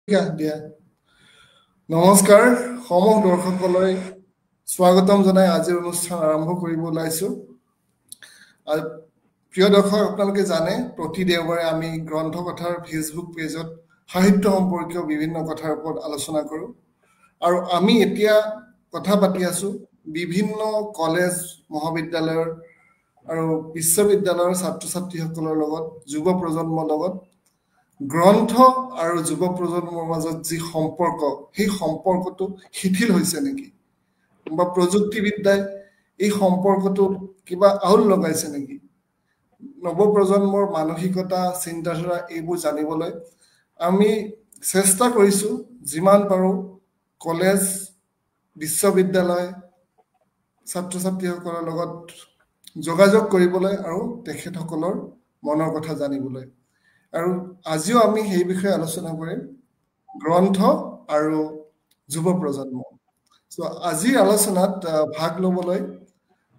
দিয়া নমস্কাৰ সমগ্ৰ দৰ্শকলৈ স্বাগতম জনাই আজিৰ অনুষ্ঠান আৰম্ভ কৰিব ওলাইছো প্ৰিয় দৰ্শক আপোনালোকে জানে প্ৰতি দেওবাৰে আমি গ্ৰন্থকথাৰ ফেচবুক পেজত সাহিত্য সম্পৰ্কীয় বিভিন্ন কথাৰ ওপৰত আলোচনা কৰো আৰু আমি এতিয়া কথা পাতি আছো বিভিন্ন কলেজ মহাবিদ্যালয়ৰ আৰু বিশ্ববিদ্যালয়ৰ ছাত্ৰ ছাত্ৰীসকলৰ লগত যুৱ প্ৰজন্মৰ লগত গ্ৰন্থ আৰু যুৱ প্ৰজন্মৰ মাজত যি সম্পৰ্ক সেই সম্পৰ্কটো শিথিল হৈছে নেকি বা প্ৰযুক্তিবিদ্যাই এই সম্পৰ্কটো কিবা আউল লগাইছে নেকি নৱ প্ৰজন্মৰ মানসিকতা চিন্তাধাৰা এইবোৰ জানিবলৈ আমি চেষ্টা কৰিছো যিমান পাৰো কলেজ বিশ্ববিদ্যালয় ছাত্ৰ ছাত্ৰীসকলৰ লগত যোগাযোগ কৰিবলৈ আৰু তেখেতসকলৰ মনৰ কথা জানিবলৈ আৰু আজিও আমি সেই বিষয়ে আলোচনা কৰিম গ্ৰন্থ আৰু যুৱ প্ৰজন্ম সো আজিৰ আলোচনাত ভাগ ল'বলৈ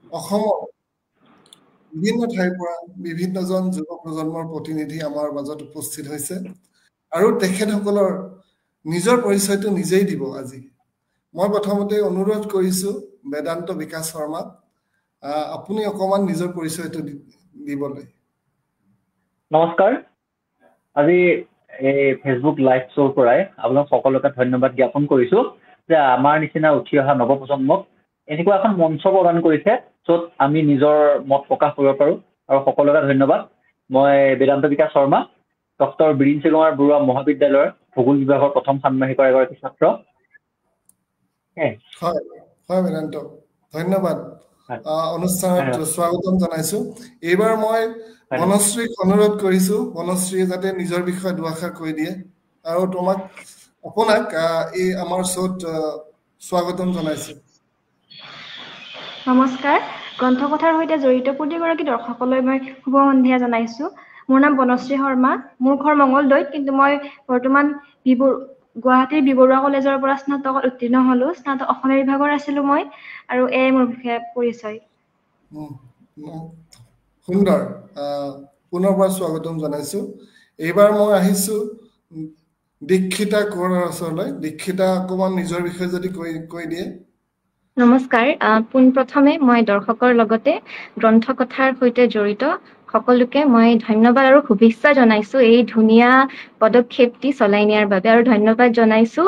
অসমৰ বিভিন্ন ঠাইৰ পৰা বিভিন্নজন যুৱ প্ৰজন্মৰ প্ৰতিনিধি আমাৰ মাজত উপস্থিত হৈছে আৰু তেখেতসকলৰ নিজৰ পৰিচয়টো নিজেই দিব আজি মই প্ৰথমতে অনুৰোধ কৰিছো বেদান্ত বিকাশ শৰ্মা আপুনি অকমান নিজৰ পৰিচয়টো দিবলৈ নমস্কাৰ আজি এই ফেচবুক লাইভ শ্ব'ৰ পৰাই আপোনাক সকলোকে ধন্যবাদ জ্ঞাপন কৰিছো যে আমাৰ নিচিনা উঠি অহা নৱপ্ৰজন্মক এনেকুৱা এখন মঞ্চ প্ৰদান কৰিছে য'ত আমি নিজৰ মত প্ৰকাশ কৰিব পাৰোঁ আৰু সকলোকে ধন্যবাদ মই বেদান্ত বিকাশ শৰ্মা ডক্টৰ বীৰেন কুমাৰ বৰুৱা মহাবিদ্যালয়ৰ ভূগোল বিভাগৰ প্ৰথম ষান্মাসিকৰ এগৰাকী ছাত্ৰ হয় বেদান্ত ধন্যবাদ অনুষ্ঠানত স্বাগতম জনাইছো এইবাৰ মই বনশ্ৰীক অনুৰোধ কৰিছো বনশ্ৰীয়ে যাতে নিজৰ বিষয়ে দুআষাৰ কৈ দিয়ে আৰু আপোনাক এই আমাৰ শ্ব'ত স্বাগতম জনাইছো নমস্কাৰ গ্ৰন্থকথাৰ সৈতে জড়িত প্ৰতিগৰাকী দৰ্শকলৈ মই শুভ সন্ধিয়া জনাইছো মোৰ নাম বনশ্ৰী শৰ্মা মোৰ ঘৰ মঙলদৈত কিন্তু মই বৰ্তমান গুৱাহাটীৰ বিবৰুৱা কলেজৰ পৰা স্নাতকত উত্তীৰ্ণ হলো স্নাতক অসমীয়া বিভাগৰ আছিলো মই আৰু মোৰ বিষয়ে পৰিচয় সুন্দৰ পুনৰবাৰ স্বাগতম জনাইছো এইবাৰ মই আহিছো দীক্ষিতা কোঁৱৰৰ ওচৰলৈ দীক্ষিতা অকমান নিজৰ বিষয়ে যদি কৈ দিয়ে নমস্কাৰ পোনপ্ৰথমে মই দৰ্শকৰ লগতে গ্ৰন্থকথাৰ সৈতে জড়িত সকলোকে মই ধন্যবাদ আৰু শুভেচ্ছা জনাইছো এই ধুনীয়া পদক্ষেপটি চলাই নিয়াৰ বাবে আৰু ধন্যবাদ জনাইছো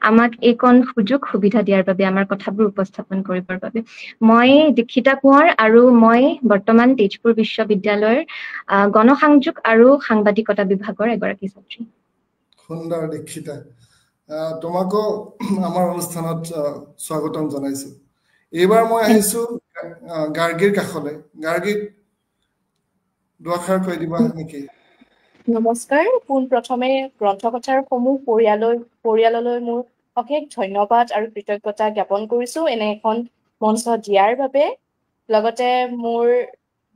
আমাক এইকণ সুযোগ সুবিধা দিয়াৰ বাবে আমাৰ কথাবোৰ উপস্থাপন কৰিবৰ বাবে মই দীক্ষিতা কোঁৱৰ আৰু মই বৰ্তমান তেজপুৰ বিশ্ববিদ্যালয়ৰ গণসংযোগ আৰু সাংবাদিকতা বিভাগৰ এগৰাকী ছাত্ৰী সুন্দৰ দীক্ষিতা তোমাকো আমাৰ অনুষ্ঠানত স্বাগতম জনাইছো এইবাৰ মই আহিছো গাৰ্গীৰ কাষলৈ গাৰ্গীক দুআষাৰ কৈ দিবা নেকি নমস্কাৰ পোনপ্ৰথমে গ্ৰন্থকথাৰ সমূহ পৰিয়াললৈ মোৰ অশেষ ধন্যবাদ আৰু কৃতজ্ঞতা জ্ঞাপন কৰিছো এনে এখন মঞ্চ দিয়াৰ বাবে লগতে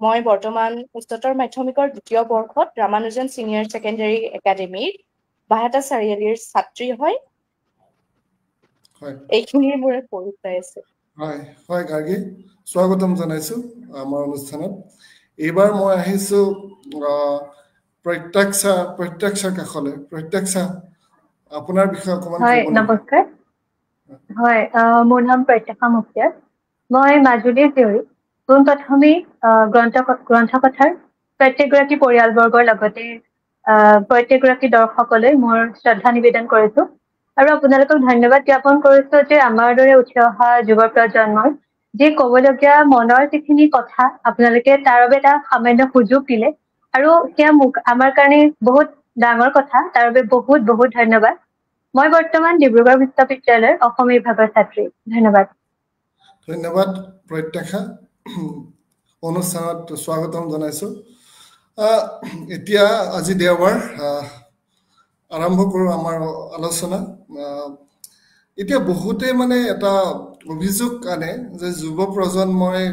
মই বৰ্তমান উচ্চতৰ মাধ্যমিকৰ ২য় বৰ্ষত ৰামানুজন ছিনিয়ৰ ছেকেণ্ডাৰী একাডেমীৰ বাহাটা চাৰিআলিৰ ছাত্ৰী হয় এইখিনিৰ মোৰ পৰিচয় আছে হয় গাৰ্গী স্বাগতম জনাইছো আমাৰ অনুষ্ঠানত এইবাৰ মই আহিছো প্ৰত্যক্ষা কাষলৈ প্ৰত্যক্ষা আপোনাৰ বিষয়ে অকমান হয় নমস্কাৰ হয় মোৰ নাম প্ৰত্যক্ষা মুখিয়াৰ মই মাজুলীৰ জীয়ৰী পোনপ্ৰথমে গ্ৰন্থকথাৰ প্ৰত্যেকগৰাকী পৰিয়ালবৰ্গৰ লগতে প্ৰত্যেকগৰাকী দৰ্শকলৈ মোৰ শ্ৰদ্ধা নিবেদন কৰিছো আৰু আপোনালোকক ধন্যবাদ জ্ঞাপন কৰিছো যে আমাৰ দৰে উঠি অহা যুৱ প্ৰজন্মৰ যি ক'বলগীয়া মনৰ যিখিনি কথা আপোনালোকে তাৰ বাবে এটা সামান্য সুযোগ দিলে আৰু সেয়া আমাৰ কাৰণে বহুত ডাঙৰ কথা তাৰ বাবে বহুত বহুত ধন্যবাদ মই বৰ্তমান ডিব্ৰুগড় বিশ্ববিদ্যালয়ৰ অসমীয়া বিভাগৰ ছাত্ৰী ধন্যবাদ প্ৰত্যক্ষা অনুষ্ঠানত স্বাগতম জনাইছো এতিয়া আজি দেওবাৰ আৰম্ভ কৰো আমাৰ আলোচনা এতিয়া বহুতে মানে এটা অভিযোগ আনে যে যুৱ প্ৰজন্মই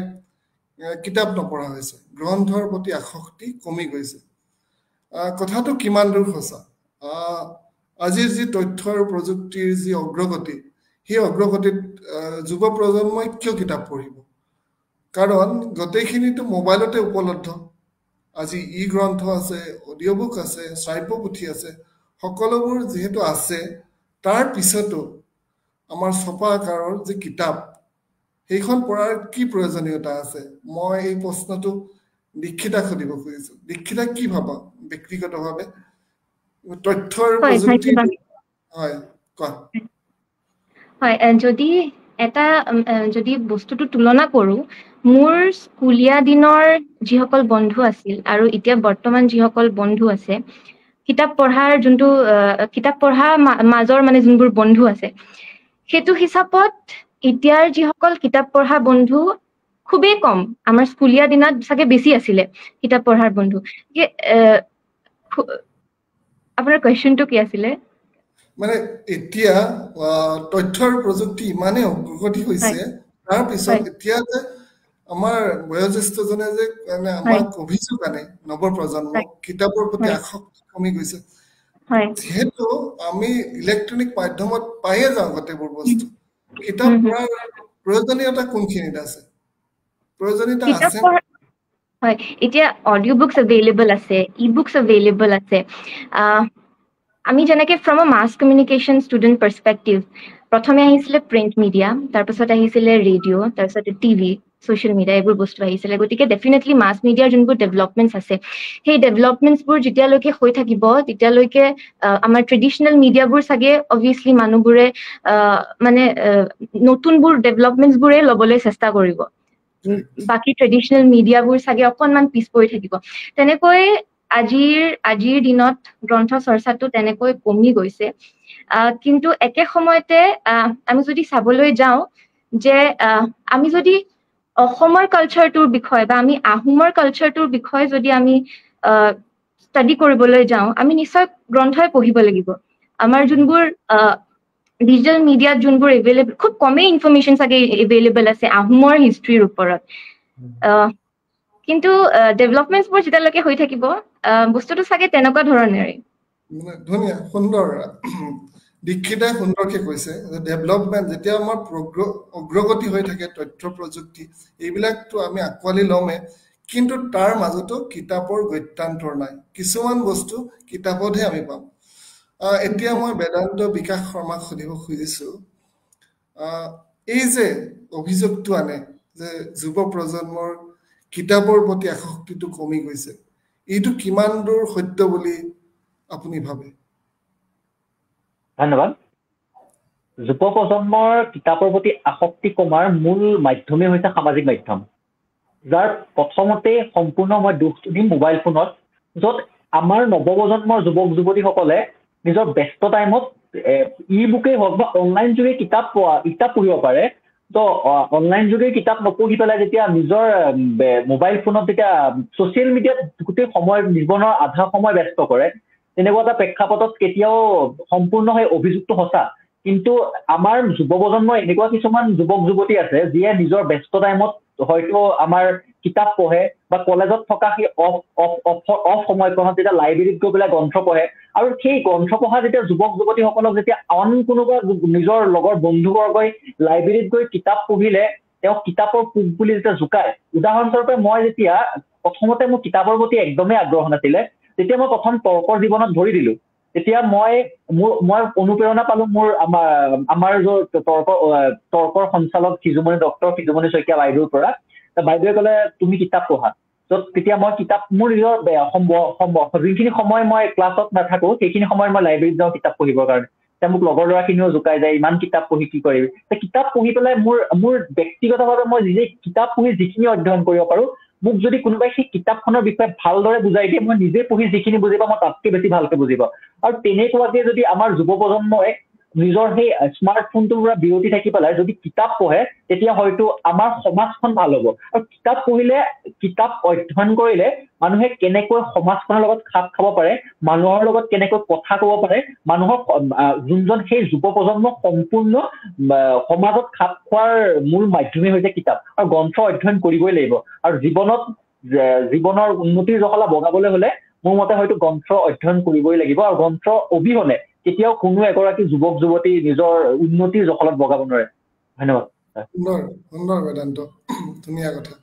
কিতাপ নপঢ়া হৈছে গ্ৰন্থৰ প্ৰতি আসক্তি কমি গৈছে কথাটো কিমান দূৰ সঁচা আজিৰ যি তথ্য আৰু প্ৰযুক্তিৰ যি অগ্ৰগতি সেই অগ্ৰগতিত যুৱ প্ৰজন্মই কিয় কিতাপ পঢ়িব কাৰণ গোটেইখিনিতো মোবাইলতে উপলব্ধ আজি ই গ্ৰন্থ আছে অডিঅ' বুক আছে শ্ৰাব্য পুথি আছে সকলোবোৰ যেহেতু আছে তাৰ পিছতো আমাৰ ছপা আকাৰৰ যে কিতাপ সেইখন পঢ়াৰ কি প্ৰয়োজনীয়তা আছে মই এই প্ৰশ্নটো দীক্ষিতাক সুধিব খুজিছো দীক্ষিতা কি ভাবা ব্যক্তিগতভাৱে তথ্যৰ প্ৰযুক্তি হয় কোৱা হয় যদি বস্তুটো তুলনা কৰো মোৰ স্কুলীয়া দিনৰ যিসকল বন্ধু আছিল আৰু এতিয়া বৰ্তমান যিসকল বন্ধু আছে কিতাপ পঢ়াৰ মাজৰ মানে যোনবোৰ বন্ধু আছে সেইটো হিচাপত এতিয়াৰ যিসকল কিতাপ পঢ়া বন্ধু খুবেই কম আমাৰ স্কুলীয়া দিনত চাগে বেছি আছিলে কিতাপ পঢ়াৰ বন্ধু আপোনাৰ কোৱেশ্চনটো কি আছিলে মানে এতিয়া তথ্যৰ প্ৰযুক্তি ইমানেই অগ্ৰগতি হৈছে তাৰ পিছত এতিয়া যে আমাৰ বয়োজ্যেষ্ঠজনে যে মানে আমাক অভিযোগ আনে নৱপ্ৰজন্মক কিতাপৰ প্ৰতি আসক্তি কমি গৈছে যিহেতু আমি ইলেক্ট্ৰনিক মাধ্যমত পায়ে যাওঁ গোটেইবোৰ বস্তু কিতাপ পঢ়াৰ প্ৰয়োজনীয়তা কোনখিনিত আছে প্ৰয়োজনীয়তা আছে হয় এতিয়া অডিঅ' বুকছ এভেইলেবল আছে ই বুকছ এভেইলেবল আছে আমি যেনেকে ফ্ৰম আ মাছ কমিউনিকেশ্যন ষ্টুডেণ্ট পাৰ্চপেক্টিভ প্ৰথমে আহিছিলে প্ৰিণ্ট মিডিয়া তাৰপিছত আহিছিলে ৰেডিঅ' তাৰপিছত টিভি ছ'চিয়েল মিডিয়া এইবোৰ বস্তু আহিছিলে গতিকে ডেফিনেটলি মাছ মিডিয়াৰ যোনবোৰ ডেভেলপমেণ্টছ আছে সেই ডেভেলপমেণ্টছবোৰ যেতিয়ালৈকে হৈ থাকিব তেতিয়ালৈকে আমাৰ ট্ৰেডিশ্যনেল মিডিয়াবোৰ চাগে অবভিয়াছলি মানুহবোৰে মানে নতুনবোৰ ডেভেলপমেণ্টছবোৰে ল'বলৈ চেষ্টা কৰিব বাকী ট্ৰেডিশ্যনেল মিডিয়াবোৰ চাগে অকণমান পিছ পৰি থাকিব তেনেকৈ আজিৰ দিনত গ্ৰন্থ চৰ্চাটো তেনেকৈ কমি গৈছে কিন্তু একে সময়তে আমি যদি চাবলৈ যাওঁ যে আমি যদি অসমৰ কালচাৰটোৰ বিষয়ে বা আমি আহোমৰ কালচাৰটোৰ বিষয়ে যদি আমি ষ্টাডি কৰিবলৈ যাওঁ আমি নিশ্চয় গ্ৰন্থই পঢ়িব লাগিব আমাৰ যোনবোৰ ডিজিটেল মিডিয়াত যোনবোৰ এভেইলেবল খুব কমেই ইনফৰমেশ্যন চাগে এভেইলেবল আছে আহোমৰ হিষ্ট্ৰীৰ ওপৰত কিন্তু ডেভেলপমেণ্টছবোৰ যেতিয়ালৈকে হৈ থাকিব বস্তুটো চাগে তেনেকুৱা ধৰণেৰে ধুনীয়া সুন্দৰ দীক্ষিতাই সুন্দৰকে কৈছে যে ডেভেলপমেণ্ট যেতিয়া আমাৰ অগ্ৰগতি হৈ থাকে তথ্য প্ৰযুক্তি এইবিলাকতো আমি আঁকোৱালি ল'মে কিন্তু তাৰ মাজতো কিতাপৰ গত্যান্তৰ নাই কিছুমান বস্তু কিতাপতহে আমি পাম এতিয়া মই বেদান্ত বিকাশ শৰ্মাক সুধিব খুজিছো এই যে অভিযোগটো আনে যে যুৱ প্ৰজন্মৰ কিতাপৰ প্ৰতি আসক্তিটো কমি গৈছে এইটো কিমান দূৰ সত্য বুলি আপুনি ভাবে ধন্যবাদ যুৱ প্ৰজন্মৰ কিতাপৰ প্ৰতি আসক্তি কমাৰ মূল মাধ্যমেই হৈছে সামাজিক মাধ্যম যাৰ প্ৰথমতে সম্পূৰ্ণ মই দুখটো দিম মোবাইল ফোনত য'ত আমাৰ নৱপ্ৰজন্মৰ যুৱক যুৱতীসকলে নিজৰ ব্যস্ত টাইমত ই বুকেই হওক বা অনলাইন যোগে কিতাপ পঢ়িব পাৰে তো অনলাইন যোগে কিতাপ নপঢ়ি পেলাই যেতিয়া নিজৰ মোবাইল ফোনত যেতিয়া ছ'চিয়েল মিডিয়াত গোটেই সময় জীৱনৰ আধা সময় ব্যস্ত কৰে তেনেকুৱা এটা প্ৰেক্ষাপটত কেতিয়াও সম্পূৰ্ণ হৈ অভিযোগটো সঁচা কিন্তু আমাৰ যুৱ প্ৰজন্মৰ এনেকুৱা কিছুমান যুৱক যুৱতী আছে যিয়ে নিজৰ ব্যস্ত টাইমত হয়তো আমাৰ কিতাপ পঢ়ে বা কলেজত থকা সেই অফ সময়কণত যেতিয়া লাইব্ৰেৰীত গৈ পেলাই গ্ৰন্থ পঢ়ে আৰু সেই গ্ৰন্থ পঢ়া যেতিয়া যুৱক যুৱতীসকলক যেতিয়া আন কোনোবা নিজৰ লগৰ বন্ধুবৰ্গই লাইব্ৰেৰীত গৈ কিতাপ পঢ়িলে তেওঁ কিতাপৰ পোক বুলি যেতিয়া জোকায় উদাহৰণস্বৰূপে মই যেতিয়া প্ৰথমতে মোৰ কিতাপৰ প্ৰতি একদমেই আগ্ৰহ নাছিলে তেতিয়া মই প্ৰথম তৰ্কৰ জীৱনত ভৰি দিলো তেতিয়া মই অনুপ্ৰেৰণা পালো মোৰ আমাৰ তৰ্কৰ সঞ্চালক ডক্টৰ সিজুমণি শইকীয়া বাইদেউৰ পৰা বাইদেৱে ক'লে তুমি কিতাপ পঢ়া য'ত তেতিয়া মই কিতাপ মোৰ নিজৰ যিখিনি সময় মই ক্লাছত নাথাকো সেইখিনি সময়ত মই লাইব্ৰেৰীত যাওঁ কিতাপ পঢ়িবৰ কাৰণে এতিয়া মোক লগৰ ল'ৰাখিনিও জোকাই যায় ইমান কিতাপ পঢ়ি কি কৰিবি কিতাপ পঢ়ি পেলাই মোৰ ব্যক্তিগতভাৱে মই নিজে কিতাপ পঢ়ি যিখিনি অধ্যয়ন কৰিব পাৰো মোক যদি কোনোবাই সেই কিতাপখনৰ বিষয়ে ভালদৰে বুজাই দিয়ে মই নিজে পঢ়ি যিখিনি বুজি পাওঁ মই তাতকৈ বেছি ভালকৈ বুজি পাওঁ আৰু তেনেকুৱাকে যদি আমাৰ যুৱ প্ৰজন্মই নিজৰ সেই স্মাৰ্টফোনটোৰ পৰা বিৰতি থাকি পেলাই যদি কিতাপ পঢ়ে তেতিয়া হয়তো আমাৰ সমাজখন ভাল হ'ব আৰু কিতাপ পঢ়িলে কিতাপ অধ্যয়ন কৰিলে মানুহে কেনেকৈ সমাজখনৰ লগত খাপ খাব পাৰে মানুহৰ লগত কেনেকৈ কথা ক'ব পাৰে মানুহক যোনজন সেই যুৱ প্ৰজন্ম সম্পূৰ্ণ সমাজত খাপ খোৱাৰ মূল মাধ্যমেই হৈছে কিতাপ আৰু গ্ৰন্থ অধ্যয়ন কৰিবই লাগিব আৰু জীৱনৰ উন্নতিৰ জখলা বগাবলৈ হ'লে মোৰ মতে হয়তো গ্ৰন্থ অধ্যয়ন কৰিবই লাগিব আৰু গ্ৰন্থ অবিহনে কেতিয়াও কোনো এগৰাকী যুৱক যুৱতী নিজৰ উন্নতিৰ জখলাত বগাব নোৱাৰে ধন্যবাদ সুন্দৰ বেদান্ত ধুনীয়া কথা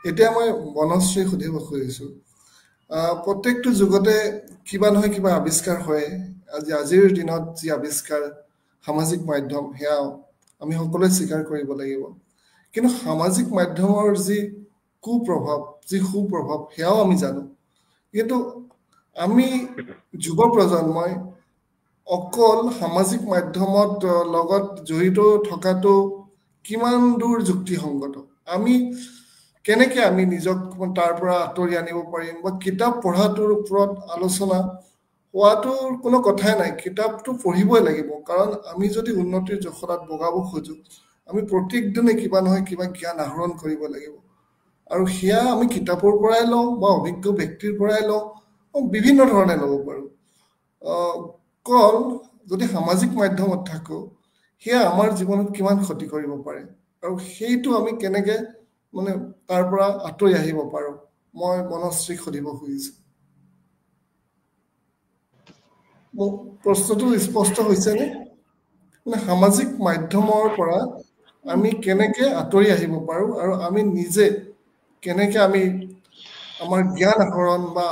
এতিয়া মই বনশ্ৰী সুধিব খুজিছো প্ৰত্যেকটো যুগতে কিবা নহয় কিবা আৱিষ্কাৰ হয় আজিৰ দিনত যি আৱিষ্কাৰ সামাজিক মাধ্যম সেয়া আমি সকলোৱে স্বীকাৰ কৰিব লাগিব কিন্তু সামাজিক মাধ্যমৰ যি কুপ্ৰভাৱ যি সুপ্ৰভাৱ সেয়াও আমি জানো কিন্তু আমি যুৱ প্ৰজন্মই অকল সামাজিক মাধ্যমত লগত জড়িত থকাটো কিমান দূৰ যুক্তিসংগত আমি কেনেকৈ আমি নিজক তাৰ পৰা আঁতৰি আনিব পাৰিম বা কিতাপ পঢ়াটোৰ ওপৰত আলোচনা হোৱাটোৰ কোনো কথাই নাই কিতাপটো পঢ়িবই লাগিব কাৰণ আমি যদি উন্নতিৰ জখলাত বগাব খোজো আমি প্ৰত্যেক দিনে কিবা নহয় কিবা জ্ঞান আহৰণ কৰিব লাগিব আৰু সেয়া আমি কিতাপৰ পৰাই লওঁ বা অভিজ্ঞ ব্যক্তিৰ পৰাই লওঁ বিভিন্ন ধৰণে ল'ব পাৰোঁ কল যদি সামাজিক মাধ্যমত থাকোঁ সেয়া আমাৰ জীৱনত কিমান ক্ষতি কৰিব পাৰে আৰু সেইটো আমি কেনেকৈ মানে তাৰ পৰা আঁতৰি আহিব পাৰোঁ মই মনশ্ৰীক সুধিব খুজিছোঁ মোক প্ৰশ্নটো স্পষ্ট হৈছেনে মানে সামাজিক মাধ্যমৰ পৰা আমি কেনেকৈ আঁতৰি আহিব পাৰোঁ আৰু আমি নিজে কেনেকৈ আমি আমাৰ জ্ঞান আহৰণ বা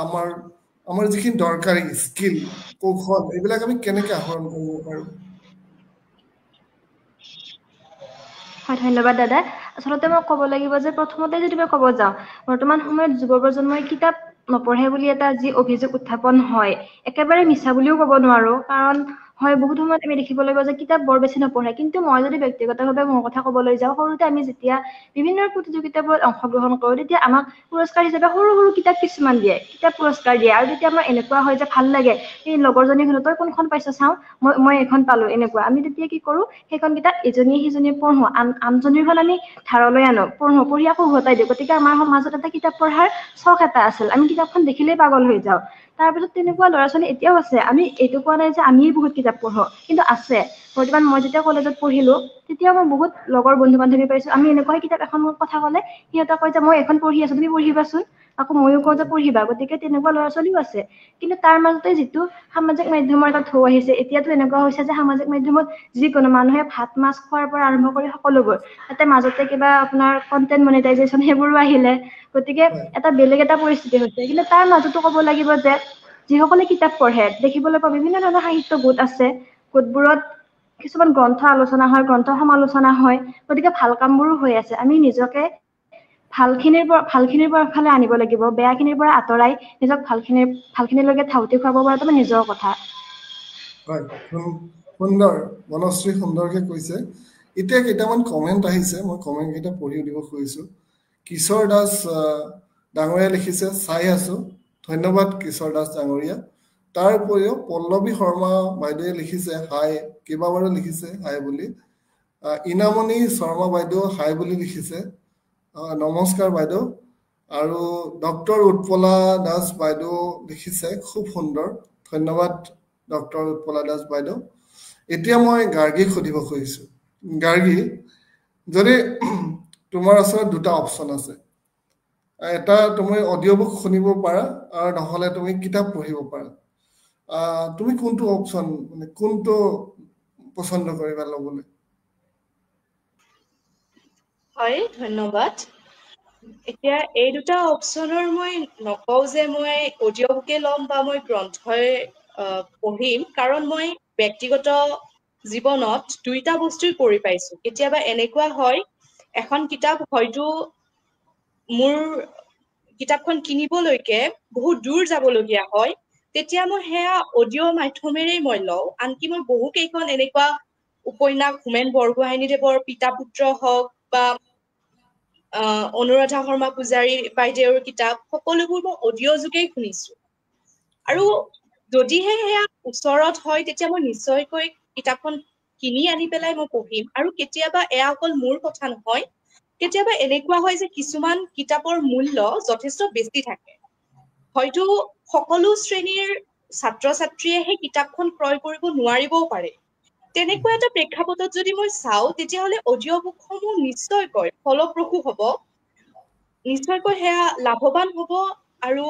আমাৰ যিখিনি দৰকাৰী স্কিল কৌশল এইবিলাক আমি কেনেকৈ আহৰণ কৰিব পাৰোঁ হয় ধন্যবাদ দাদা আচলতে মই ক'ব লাগিব যে প্ৰথমতে যদি মই ক'ব যাওঁ বৰ্তমান সময়ত যুৱ প্ৰজন্মই কিতাপ নপঢ়ে বুলি এটা যি অভিযোগ উত্থাপন হয় একেবাৰে মিছা বুলিও ক'ব নোৱাৰো কাৰণ হয় বহুত সময়ত আমি দেখিব লাগিব যে কিতাপ বৰ বেছি নপঢ়ে কিন্তু মই যদি ব্যক্তিগতভাৱে মোৰ কথা ক'বলৈ যাওঁ সৰুতে আমি যেতিয়া বিভিন্ন প্ৰতিযোগিতাবোৰত অংশগ্ৰহণ কৰোঁ তেতিয়া আমাক পুৰস্কাৰ হিচাপে সৰু সৰু কিতাপ কিছুমান দিয়ে কিতাপ পুৰস্কাৰ দিয়ে আৰু তেতিয়া আমাৰ এনেকুৱা হয় যে ভাল লাগে এই লগৰজনী শুনো তই কোনখন পাইছ চাওঁ মই এখন পালো এনেকুৱা আমি তেতিয়া কি কৰোঁ সেইখন কিতাপ ইজনীয়ে সিজনীয়ে পঢ়ো আনজনীৰখন আমি ধাৰলৈ আনো পঢ়ি আকৌ উভতাই দিওঁ গতিকে আমাৰ সমাজত এটা কিতাপ পঢ়াৰ চখ এটা আছিল আমি কিতাপখন দেখিলেই পাগল হৈ যাওঁ তাৰপিছত তেনেকুৱা ল'ৰা ছোৱালী এতিয়াও আছে আমি এইটো কোৱা নাই যে আমিয়ে বহুত কিতাপ পঢ়ো কিন্তু আছে বৰ্তমান মই যেতিয়া কলেজত পঢ়িলো তেতিয়া মই বহুত লগৰ বন্ধু বান্ধৱী পাইছো আমি এনেকুৱা কিতাপ এখন কথা ক'লে সিহঁতে কয় যে মই এখন পঢ়ি আছো তুমি পঢ়িবাচোন আকৌ ময়ো কওঁ যে পঢ়িবা গতিকে তেনেকুৱা ল'ৰা ছোৱালীও আছে কিন্তু তাৰ মাজতে যিটো সামাজিক মাধ্যমৰ এটা ঢৌ আহিছে এতিয়াতো এনেকুৱা হৈছে যে সামাজিক মাধ্যমত যিকোনো মানুহে ভাত মাছ খোৱাৰ পৰা আৰম্ভ কৰি সকলোবোৰ তাতে মাজতে কিবা আপোনাৰ কন্টেন্ট মনিটাইজেশ্যন সেইবোৰো আহিলে গতিকে এটা বেলেগ এটা পৰিস্থিতি হৈছে কিন্তু তাৰ মাজতো ক'ব লাগিব যে যিসকলে কিতাপ পঢ়ে দেখিবলৈ পোৱা বিভিন্ন ধৰণৰ সাহিত্য গোট আছে গোটবোৰত কিছুমান গ্ৰন্থ আলোচনা হয় গ্ৰন্থ সমালোচনা হয় গতিকে ভাল কামবোৰো হৈ আছে আমি নিজকে ভালখিনিৰ পৰা ফালে আনিব লাগিব বেয়াখিনিৰ পৰা আঁতৰাই নিজক ভালখিনিলৈকে ধাউতি খুৱাব পৰাটো আমাৰ নিজৰ কথা হয় সুন্দৰ মনশ্ৰী সুন্দৰকৈ কৈছে এতিয়া কেইটামান কমেণ্ট আহিছে মই কমেণ্টকেইটা পঢ়ি দিব খুজিছোঁ কিশোৰ দাস ডাঙৰীয়া লিখিছে চাই আছোঁ ধন্যবাদ কিশোৰ দাস ডাঙৰীয়া তাৰ উপৰিও পল্লৱী শৰ্মা বাইদেৱে লিখিছে হাই কেইবাবাৰো লিখিছে হাই বুলি ইনামণি শৰ্মা বাইদেউ হাই বুলি লিখিছে নমস্কাৰ বাইদেউ আৰু ডক্টৰ উৎপলা দাস বাইদেউ লিখিছে খুব সুন্দৰ ধন্যবাদ ডক্টৰ উৎপলা দাস বাইদেউ এতিয়া মই গাৰ্গীক সুধিব খুজিছোঁ গাৰ্গী যদি তোমাৰ ওচৰত দুটা অপশ্যন আছে এটা তুমি অডিঅ' বুক শুনিব পাৰা আৰু নহ'লে তুমি কিতাপ পঢ়িব পাৰা তুমি কোনটো অপশ্যন মানে কোনটো পচন্দ কৰিবা ল'বলৈ হয় ধন্যবাদ এতিয়া এই দুটা অপশ্যনৰ মই নকওঁ যে মই অডিঅ' বুকে ল'ম বা মই গ্ৰন্থই পঢ়িম কাৰণ মই ব্যক্তিগত জীৱনত দুইটা বস্তুই কৰি পাইছো কেতিয়াবা এনেকুৱা হয় এখন কিতাপ হয়তো মোৰ কিতাপখন কিনিবলৈকে বহুত দূৰ যাবলগীয়া হয় তেতিয়া মই সেয়া অডিঅ' মাধ্যমেৰেই মই লওঁ আনকি মই বহু কেইখন এনেকুৱা উপন্যাস হোমেন বৰগোহাঞিদেৱৰ পিতা পুত্ৰ হওক বা অনুৰাধা শৰ্মা পূজাৰী বাইদেউৰ কিতাপ সকলোবোৰ মই অডিঅ' যোগেই শুনিছো আৰু যদিহে সেয়া ওচৰত হয় তেতিয়া মই নিশ্চয়কৈ কিতাপখন কিনি আনি পেলাই মই পঢ়িম আৰু কেতিয়াবা এয়া অকল মোৰ কথা নহয় কেতিয়াবা এনেকুৱা হয় যে কিছুমান কিতাপৰ মূল্য যথেষ্ট বেছি থাকে হয়তো সকলো শ্ৰেণীৰ ছাত্ৰ ছাত্ৰীয়ে সেই কিতাপখন ক্ৰয় কৰিব নোৱাৰিবও পাৰে তেনেকুৱা এটা প্ৰেক্ষাপটত যদি মই চাওঁ তেতিয়াহ'লে অডিঅ' বুকসমূহ নিশ্চয়কৈ ফলপ্ৰসূ হ'ব নিশ্চয়কৈ সেয়া লাভৱান হ'ব আৰু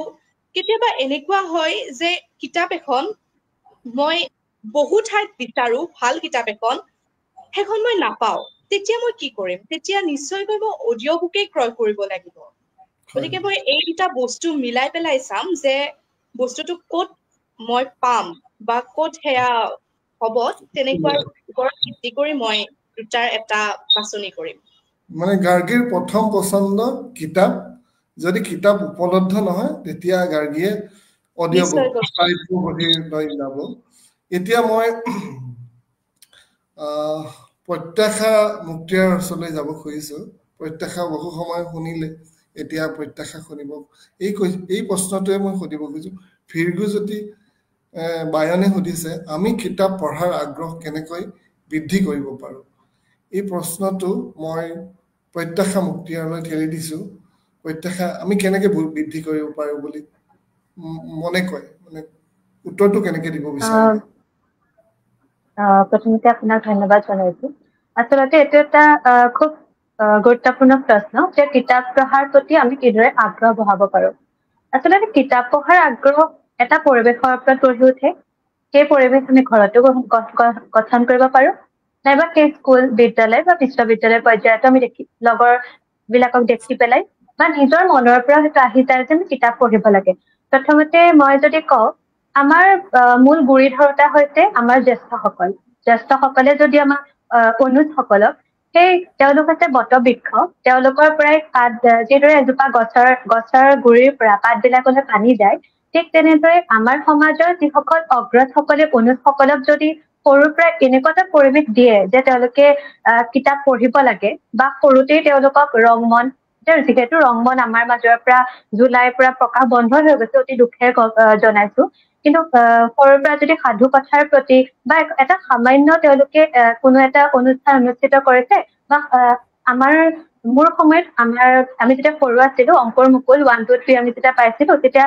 কেতিয়াবা এনেকুৱা হয় যে কিতাপ এখন মই বহু ঠাইত বিচাৰো ভাল কিতাপ এখন সেইখন মই নাপাওঁ তেতিয়া মই কি কৰিম তেতিয়া নিশ্চয়কৈ মই অডিঅ' বুকেই ক্ৰয় কৰিব লাগিব গতিকে মই এই দুটা বস্তু মিলাই পেলাই চাম যে বস্তুটো ক'ত মই পাম বা ক'ত সেয়া হ'ব তেনেকুৱাৰ ওপৰত ভিত্তি কৰি মই দুটাৰ এটা বাছনি কৰিম মানে গাৰ্গীৰ প্ৰথম পছন্দ কিতাপ যদি কিতাপ উপলব্ধ নহয় তেতিয়া গাৰ্গীয়ে অডিঅ' বুক পঢ়ি লৈ যাব এতিয়া মই প্ৰত্যাশা মুক্তিৰ ওচৰলৈ যাব খুজিছো প্ৰত্যাশা বহু সময় শুনিলে এতিয়া প্ৰত্যাশা শুনিব এই প্ৰশ্নটোৱে মই সুধিব খুজিছো ফিৰগুজ্যোতি বায়নে সুধিছে আমি কিতাপ পঢ়াৰ আগ্ৰহ কেনেকৈ বৃদ্ধি কৰিব পাৰোঁ এই প্ৰশ্নটো মই প্ৰত্যাশা মুক্তিয়াৰলৈ ঠেলি দিছো প্ৰত্যাশা আমি কেনেকৈ বৃদ্ধি কৰিব পাৰোঁ বুলি মনে কয় মানে উত্তৰটো কেনেকৈ দিব বিচাৰিব প্ৰথমতে আপোনাক ধন্যবাদ জনাইছো আচলতে এইটো এটা খুব গুৰুত্বপূৰ্ণ প্ৰশ্ন যে কিতাপ পঢ়াৰ প্ৰতি আমি কিদৰে আগ্ৰহ বঢ়াব পাৰোঁ আচলতে কিতাপ পঢ়াৰ আগ্ৰহ এটা পৰিৱেশৰ ওপৰত গঢ়ি উঠে সেই পৰিৱেশ আমি ঘৰতো গঠন কৰিব পাৰোঁ নাইবা সেই স্কুল বিদ্যালয় বা বিশ্ববিদ্যালয় পৰ্যায়তো আমি লগৰ বিলাকক দেখি পেলাই বা নিজৰ মনৰ পৰা হয়তো আহি যায় যে আমি কিতাপ পঢ়িব লাগে প্ৰথমতে মই যদি কওঁ আমাৰ মূল গুৰি ধৰোতা হৈছে আমাৰ জ্যেষ্ঠসকলে যদি আমাক অনুজসকলক সেই তেওঁলোক হৈছে বটবৃক্ষ তেওঁলোকৰ পৰাই পাত যিদৰে এজোপা গছৰ গুৰিৰ পৰা পাতবিলাকলৈ পানী যায় ঠিক তেনেদৰে আমাৰ সমাজৰ যিসকল অগ্ৰজসকলে অনুজসকলক যদি সৰুৰ পৰা এনেকুৱা এটা পৰিৱেশ দিয়ে যে তেওঁলোকে কিতাপ পঢ়িব লাগে বা সৰুতেই তেওঁলোকক ৰংমন যিহেতু ৰংমন আমাৰ মাজৰ পৰা জুলাইৰ পৰা প্ৰকাশ বন্ধ হৈ গৈছে অতি দুখেৰে জনাইছো কিন্তু সৰুৰ পৰা যদি সাধু কথাৰ প্ৰতি বা এটা সামান্য তেওঁলোকে কোনো এটা অনুষ্ঠান অনুষ্ঠিত কৰিছে বা মোৰ সময়ত আমি যেতিয়া সৰু আছিলো অংকুৰ মুকুল 1, 2, 3 আমি যেতিয়া পাইছিলো তেতিয়া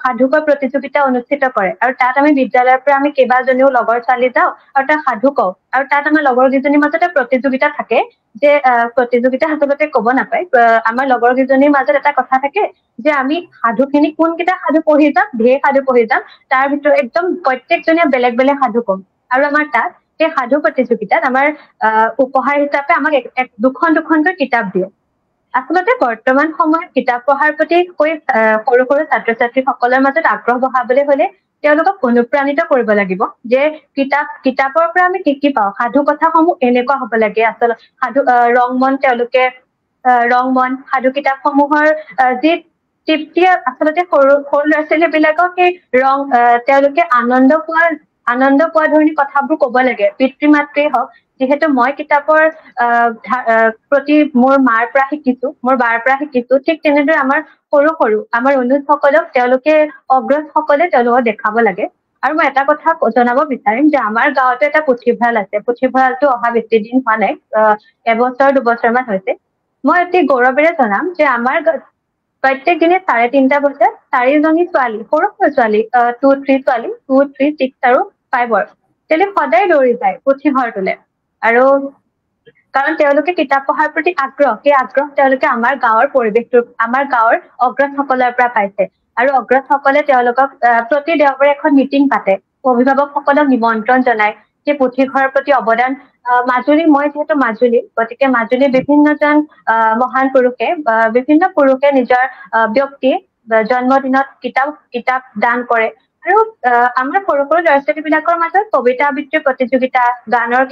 সাধুকৰ প্ৰতিযোগিতা অনুষ্ঠিত কৰে আৰু তাত আমি বিদ্যালয়ৰ পৰা আমি কেইবাজনীও লগৰ ছোৱালী যাওঁ আৰু তাত সাধু কওঁ আৰু তাত আমাৰ লগৰ কেইজনীৰ মাজতে প্ৰতিযোগিতা থাকে যে প্ৰতিযোগিতা আচলতে ক'ব নাপায় আমাৰ লগৰ কেইজনীৰ মাজত এটা কথা থাকে যে আমি সাধুখিনি কোনকেইটা সাধু পঢ়ি যাম ঢেৰ সাধু পঢ়ি যাম তাৰ ভিতৰত একদম প্ৰত্যেকজনীয়ে বেলেগ বেলেগ সাধু কম আৰু আমাৰ তাত সেই সাধু প্ৰতিযোগিতাত আমাৰ উপহাৰ হিচাপে আমাক দুখনকৈ কিতাপ দিয়ে আচলতে বৰ্তমান সময়ত কিতাপ পঢ়াৰ প্ৰতি সৰু সৰু ছাত্ৰ ছাত্ৰীসকলৰ মাজত আগ্ৰহ বঢ়াবলৈ হলে তেওঁলোকক অনুপ্ৰাণিত কৰিব লাগিব যে কিতাপৰ পৰা আমি কি পাওঁ সাধু কথাসমূহ এনেকুৱা হ'ব লাগে আচলতে ৰংমন সাধু কিতাপসমূহৰ যি তৃপ্তিয়ে আচলতে সৰু ল'ৰা ছোৱালী বিলাকক সেই তেওঁলোকে আনন্দ পোৱা ধৰণী কথাবোৰ ক'ব লাগে পিতৃ মাতৃয়ে হওক যিহেতু মই কিতাপৰ প্ৰতি মোৰ মাৰ পৰা শিকিছো মোৰ বাৰ পৰা শিকিছো ঠিক তেনেদৰে আমাৰ সৰু আমাৰ অনুজসকলক অগ্ৰজসকলে তেওঁলোকক দেখাব লাগে আৰু মই এটা কথা জনাব বিচাৰিম যে আমাৰ গাঁৱতো এটা পুথিভঁৰাল আছে পুথিভঁৰালটো অহা বেছি দিন হোৱা নাই এবছৰ 2 বছৰমান হৈছে মই অতি গৌৰৱেৰে জনাম যে আমাৰ প্ৰত্যেক দিনে 3:30 বজাত 4জনী ছোৱালী সৰু ছোৱালী 2, 3 ছোৱালী 2, 3, 6 আৰু 5ৰ তেওঁলোকে সদায় দৌৰি যায় পুথিভঁৰালটোলৈ আৰু কাৰণ তেওঁলোকে কিতাপ পঢ়াৰ প্ৰতি আগ্ৰহ সেই আগ্ৰহ তেওঁলোকে আমাৰ গাঁৱৰ অগ্ৰজসকলৰ পৰা পাইছে আৰু অগ্ৰজসকলে তেওঁলোকক প্ৰতি দেওবাৰে এখন মিটিং পাতে অভিভাৱকসকলক নিমন্ত্ৰণ জনায় সেই পুথিঘৰৰ প্ৰতি অৱদান মই যিহেতু মাজুলী গতিকে মাজুলীৰ বিভিন্নজন মহান পুৰুষে বিভিন্ন পুৰুষে নিজৰ ব্যক্তি জন্মদিনত কিতাপ দান কৰে আৰু আমাৰ সৰু ল'ৰা ছোৱালী বিলাকৰ মাজত কবিতা আবৃত্তিৰ প্ৰতিযোগিতা গানৰ